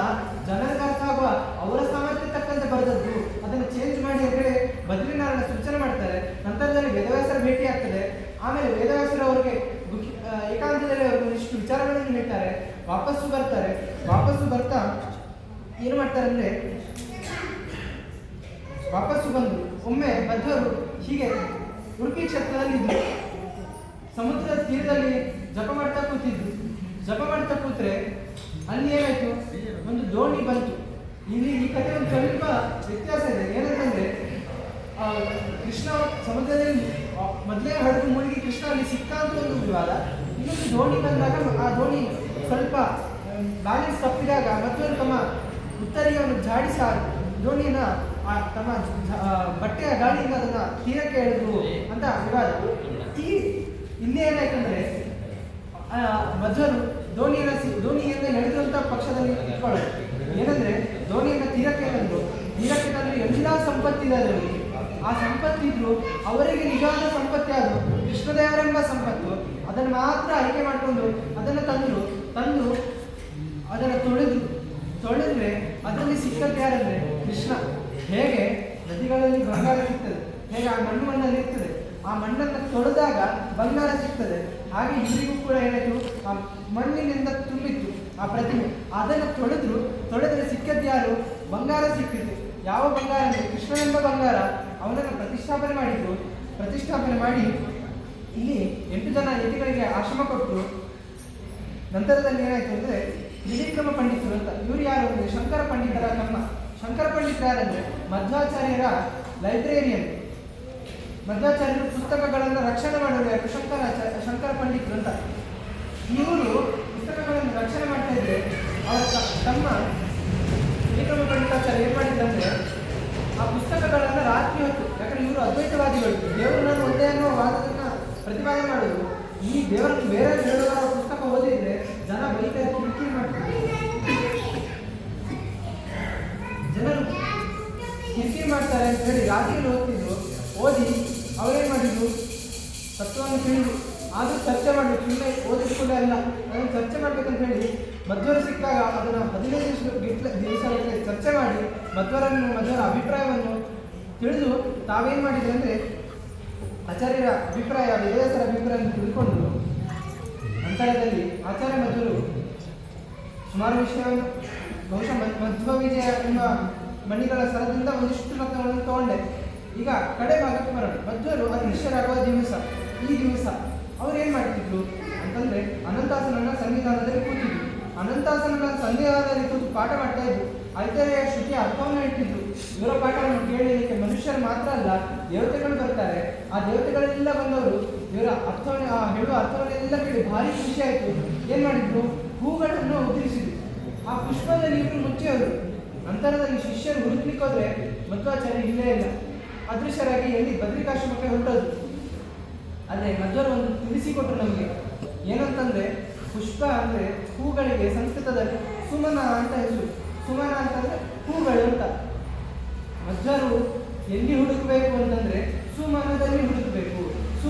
Speaker 3: ಜನರಿಗೆ ಅರ್ಥ ಆಗುವ ಅವರ ಸಾಮರ್ಥ್ಯ ತಕ್ಕಂತೆ ಬರೆದದ್ದು, ಅದನ್ನು ಚೇಂಜ್ ಮಾಡಿ ಅಂತೇಳಿ ಬದ್ರಿನಾರಾಯಣ ಸೂಚನೆ ಮಾಡ್ತಾರೆ. ನಂತರದಲ್ಲಿ ವೇದವ್ಯಾಸರ ಭೇಟಿ ಆಗ್ತದೆ. ಆಮೇಲೆ ವೇದವ್ಯಾಸರು ಅವರಿಗೆ ಏಕಾಂತದಲ್ಲಿ ಅವ್ರಿಗೆ ಇಷ್ಟು ವಿಚಾರಗಳನ್ನು ಹೇಳ್ತಾರೆ. ವಾಪಸ್ಸು ಬರ್ತಾ ಏನು ಮಾಡ್ತಾರೆ ಅಂದರೆ, ವಾಪಸ್ಸು ಬಂದು ಒಮ್ಮೆ ಮಧ್ವರು ಹೀಗೆ ಉಡುಪಿ ಕ್ಷೇತ್ರದಲ್ಲಿ ಇದ್ರು, ಸಮುದ್ರದ ತೀರದಲ್ಲಿ ಜಪ ಮಾಡ್ತಾ ಕೂತ್ರೆ ಅಲ್ಲಿ ಏನಾಯ್ತು, ಒಂದು ದೋಣಿ ಬಂತು. ಇಲ್ಲಿ ಈ ಕಥೆ ಒಂದು ಸ್ವಲ್ಪ ವ್ಯತ್ಯಾಸ ಇದೆ. ಏನಂತಂದ್ರೆ ಕೃಷ್ಣ ಸಮುದ್ರದಲ್ಲಿ ಮೊದಲೇ ಹಡಗು ಮುಳುಗಿ ಕೃಷ್ಣ ಅಲ್ಲಿ ಸಿಕ್ಕ ಅಂತ ಒಂದು ವಿವಾದ. ಇನ್ನೊಂದು ದೋಣಿ ಬಂದಾಗ ಆ ದೋಣಿ ಸ್ವಲ್ಪ ಬ್ಯಾಲೆನ್ಸ್ ತಪ್ಪಿದಾಗ ಮತ್ತೊಂದು ತಮ್ಮ ಉತ್ತರಿಯನ್ನು ಜಾಡಿಸ ದೋಣಿಯನ್ನ ತಮ್ಮ ಬಟ್ಟೆಯ ಗಾಳಿಯಿಂದ ಅದನ್ನ ತೀರಕ್ಕೆ ಎಳೆದು ಅಂತ ವಿವಾದ. ಇಲ್ಲಿ ಏನಾಯ್ತಂದ್ರೆ ಮಧ್ವರು ದೋಣಿಯಿಂದ ನಡೆದಂಥ ಪಕ್ಷದಲ್ಲಿ ಇಟ್ಕೊಳ್ಳೋದು. ಏನಂದ್ರೆ ದೋಣಿಯನ್ನು ತೀರಕ್ಕೆ ತಂದು ಎಲ್ಲ ಸಂಪತ್ತಿದೆ ಅದರಲ್ಲಿ. ಆ ಸಂಪತ್ತಿದ್ರು ಅವರಿಗೆ ನಿಜವಾದ ಸಂಪತ್ತಿ ಅದು ಕೃಷ್ಣದೇವರೆಂಬ ಸಂಪತ್ತು. ಅದನ್ನು ಮಾತ್ರ ಆಯ್ಕೆ ಮಾಡಿಕೊಂಡು ಅದನ್ನು ತಂದು ಅದನ್ನು ತೊಳೆದು ತೊಳೆದ್ರೆ ಅದರಲ್ಲಿ ಸಿಕ್ಕದ್ದು ಯಾರಂದ್ರೆ ಕೃಷ್ಣ. ಹೇಗೆ ನದಿಗಳಲ್ಲಿ ಬಂಗಾರ ಸಿಗ್ತದೆ, ಹೇಗೆ ಆ ಮಣ್ಣಲ್ಲಿ ಇರ್ತದೆ, ಆ ಮಣ್ಣನ್ನು ತೊಳೆದಾಗ ಬಂಗಾರ ಸಿಗ್ತದೆ, ಹಾಗೆ ಇವರಿಗೂ ಕೂಡ ಏನಾಯ್ತು, ಆ ಮಣ್ಣಿನಿಂದ ತುಂಬಿತ್ತು ಆ ಪ್ರತಿಮೆ. ಅದನ್ನು ತೊಳೆದ್ರೆ ಸಿಕ್ಕದ್ದು ಯಾರು, ಬಂಗಾರ ಸಿಕ್ಕಿತ್ತು. ಯಾವ ಬಂಗಾರ ಅಂದರೆ ಕೃಷ್ಣನೆಂಬ ಬಂಗಾರ. ಅವನನ್ನು ಪ್ರತಿಷ್ಠಾಪನೆ ಮಾಡಿದ್ರು. ಪ್ರತಿಷ್ಠಾಪನೆ ಮಾಡಿ ಇಲ್ಲಿ 8 ಜನ ಯತಿಗಳಿಗೆ ಆಶ್ರಮ ಕೊಟ್ಟರು. ನಂತರದಲ್ಲಿ ಏನಾಯ್ತು ಅಂದರೆ ತ್ರಿವಿಕ್ರಮ ಪಂಡಿತರು ಅಂತ, ಇವರು ಯಾರು ಅಂದರೆ ಶಂಕರ ಪಂಡಿತರ ತಮ್ಮ. ಶಂಕರ ಪಂಡಿತರು ಯಾರಂದ್ರೆ ಮಧ್ವಾಚಾರ್ಯರ ಲೈಬ್ರೇರಿಯನ್. ಮಧ್ವಾಚಾರ್ಯರು ಪುಸ್ತಕಗಳನ್ನು ರಕ್ಷಣೆ ಮಾಡೋರು ಯಾರು, ಶಂಕರ ಪಂಡಿತರು ಅಂತ. ಇವರು ಪುಸ್ತಕಗಳನ್ನು ರಕ್ಷಣೆ ಮಾಡ್ತಾ ಇದ್ರೆ ಅವರ ತಮ್ಮ ತ್ರಿವಿಕ್ರಮ ಪಂಡಿತಾಚಾರ್ಯ ಏನು ಮಾಡಿದ್ದಂದ್ರೆ ಆ ಪುಸ್ತಕಗಳನ್ನು ರಾತ್ರಿ ಹೊತ್ತು, ಯಾಕಂದ್ರೆ ಇವರು ಅದ್ವೈತವಾದಿಗಳು, ದೇವರನ್ನು ಒಂದೇ ಅನ್ನೋ ವಾದದನ್ನ ಪ್ರತಿಪಾದನೆ ಮಾಡೋದು. ಈ ದೇವರನ್ನು ಬೇರೆ ಹೇಳುವ ಪುಸ್ತಕ ಓದಿದ್ರೆ ಜನ ಬೈತಾರೆ, ಕಿರಿಕಿರಿ ಮಾಡ್ತಾರೆ, ಜನರು ಕಿರಿಕಿರಿ ಮಾಡ್ತಾರೆ ಅಂತ ಹೇಳಿ ರಾತ್ರಿಯಲ್ಲಿ ಓದ್ತಿದ್ರು. ಓದಿ ಅವರೇನು ಮಾಡಿದ್ರು, ತತ್ವವನ್ನು ತಿಳಿದು ಆದರೂ ಚರ್ಚೆ ಮಾಡಬೇಕು, ಸುಮ್ಮನೆ ಓದಿಸ್ಕೊಂಡೇ ಅಲ್ಲ, ಅದನ್ನು ಚರ್ಚೆ ಮಾಡ್ಬೇಕಂತ ಹೇಳಿ ಮಧ್ವರು ಸಿಕ್ಕಾಗ ಅದನ್ನು 15 ದಿವಸ ಚರ್ಚೆ ಮಾಡಿ ಮಧ್ವರ ಅಭಿಪ್ರಾಯವನ್ನು ತಿಳಿದು ತಾವೇನು ಮಾಡಿದ್ರು ಅಂದರೆ ಆಚಾರ್ಯರ ಅಭಿಪ್ರಾಯ, ವೇದಸರ ಅಭಿಪ್ರಾಯವನ್ನು ತಿಳ್ಕೊಂಡು ನಂತರದಲ್ಲಿ ಆಚಾರ್ಯ ಮಧ್ವರು ಸುಮಾರು ವಿಷಯವನ್ನು ಬಹುಶಃ ಮಧ್ವ ವಿಜಯ ಎಂಬ ಮಣಿಗಳ ಸರದಿಂದ ಒಂದಿಷ್ಟು ರತ್ನಗಳನ್ನು ತಗೊಂಡೆ. ಈಗ ಕಡೆ ಭಾಗಕ್ಕೆ ಬರೋಣ. ಮಧ್ವರು ಅದೃಶ್ಯರಾಗುವ ದಿವಸ, ಈ ದಿವಸ ಅವ್ರು ಏನು ಮಾಡ್ತಿದ್ರು ಅಂತಂದರೆ ಅನಂತಾಸನ ಸಂವಿಧಾನದಲ್ಲಿ ಕೂತಿದ್ರು. ಅನಂತಾಸನ ಸಂವಿಧಾನದಲ್ಲಿ ಕೂತು ಪಾಠ ಮಾಡ್ತಾ ಇದ್ರು. ಐತರೆಯ ಶ್ರುತಿಯ ಅರ್ಥವನ್ನು ಹೇಳ್ತಿದ್ರು. ಇವರ ಪಾಠವನ್ನು ಕೇಳಲಿಕ್ಕೆ ಮನುಷ್ಯರು ಮಾತ್ರ ಅಲ್ಲ, ದೇವತೆಗಳು ಬರ್ತಾರೆ. ಆ ದೇವತೆಗಳೆಲ್ಲ ಬಂದವರು ಇವರ ಅರ್ಥವನ್ನು ಹೇಳುವ ಅರ್ಥವನ್ನೆಲ್ಲ ಕೇಳಿ ಭಾರಿ ಖುಷಿ ಆಯಿತು. ಏನು ಮಾಡಿದ್ರು, ಹೂಗಳನ್ನು ಉದುರಿಸಿದ್ರು. ಆ ಪುಷ್ಪದಲ್ಲಿ ಇವರು ಮುಚ್ಚಿಯವರು. ನಂತರದಲ್ಲಿ ಶಿಷ್ಯರು ಹುಡುಕ್ಲಿಕ್ಕೆ ಹೋದ್ರೆ ಮಧ್ವಾಚಾರ್ಯ ಇಲ್ಲೇ ಇಲ್ಲ, ಅದೃಶ್ಯರಾಗಿ ಎಲ್ಲಿ ಬದ್ರಿಕಾಶ್ರಮಕ್ಕೆ ಹೊರಟೋದು. ಆದರೆ ಮಧ್ವರು ಒಂದು ತಿಳಿಸಿಕೊಟ್ರು ನಮಗೆ, ಏನಂತಂದರೆ ಪುಷ್ಪ ಅಂದರೆ ಹೂಗಳಿಗೆ ಸಂಸ್ಕೃತದಲ್ಲಿ ಸುಮನ ಅಂತ ಹೆಸರು. ಸುಮನ ಅಂತಂದರೆ ಹೂಗಳು ಅಂತ. ಮಧ್ವರು ಎಲ್ಲಿ ಹುಡುಕಬೇಕು ಅಂತಂದರೆ ಸುಮನದಲ್ಲಿ ಹುಡುಕಬೇಕು.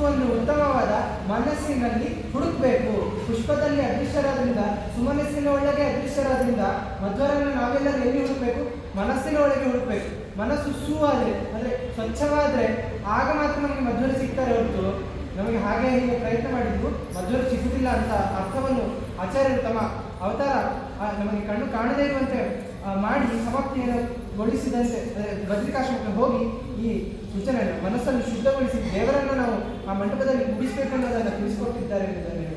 Speaker 3: ಒಂದು ಉತ್ತಮವಾದ ಮನಸ್ಸಿನಲ್ಲಿ ಹುಡುಕಬೇಕು. ಪುಷ್ಪದಲ್ಲಿ ಅದೃಶ್ಯರಾದ್ರಿಂದ, ಸುಮನಸ್ಸಿನ ಒಳಗೆ ಅದೃಶ್ಯರಾದ್ರಿಂದ ಮಧ್ವರನ್ನು ನಾವೆಲ್ಲರೂ ಎಲ್ಲಿ ಹುಡುಕಬೇಕು, ಮನಸ್ಸಿನ ಒಳಗೆ ಹುಡುಕಬೇಕು. ಮನಸ್ಸು ಆದರೆ ಅಂದರೆ ಸ್ವಚ್ಛವಾದರೆ ಆಗ ಮಾತ್ರ ನಮಗೆ ಮಧ್ವರು ಸಿಗ್ತಾರೆ ಹೊರತು ನಮಗೆ ಹಾಗೆ ಹೀಗೆ ಪ್ರಯತ್ನ ಮಾಡಿದ್ದು ಮಧ್ವರು ಸಿಗುವುದಿಲ್ಲ ಅಂತ ಅರ್ಥವನ್ನು ಆಚಾರ್ಯರು ತಮ್ಮ ಅವತಾರ ನಮಗೆ ಕಣ್ಣು ಕಾಣದೇ ಇರುವಂತೆ ಮಾಡಿ ಸಮಾಪ್ತಿಯನ್ನು ಗೊಳಿಸಿದಂತೆ ಬದ್ರಿಕಾಶ್ರಮಕ್ಕೆ ಹೋಗಿ ಈ ಸೂಚನೆಯನ್ನು ಮನಸ್ಸನ್ನು ಶುದ್ಧಗೊಳಿಸಿ ದೇವರನ್ನು ನಾವು ಆ ಮಂಟಪದಲ್ಲಿ ಮುಗಿಸಬೇಕು ಅನ್ನೋದನ್ನು ತಿಳಿಸಿಕೊಟ್ಟಿದ್ದಾರೆ ಎಂಬುದನ್ನು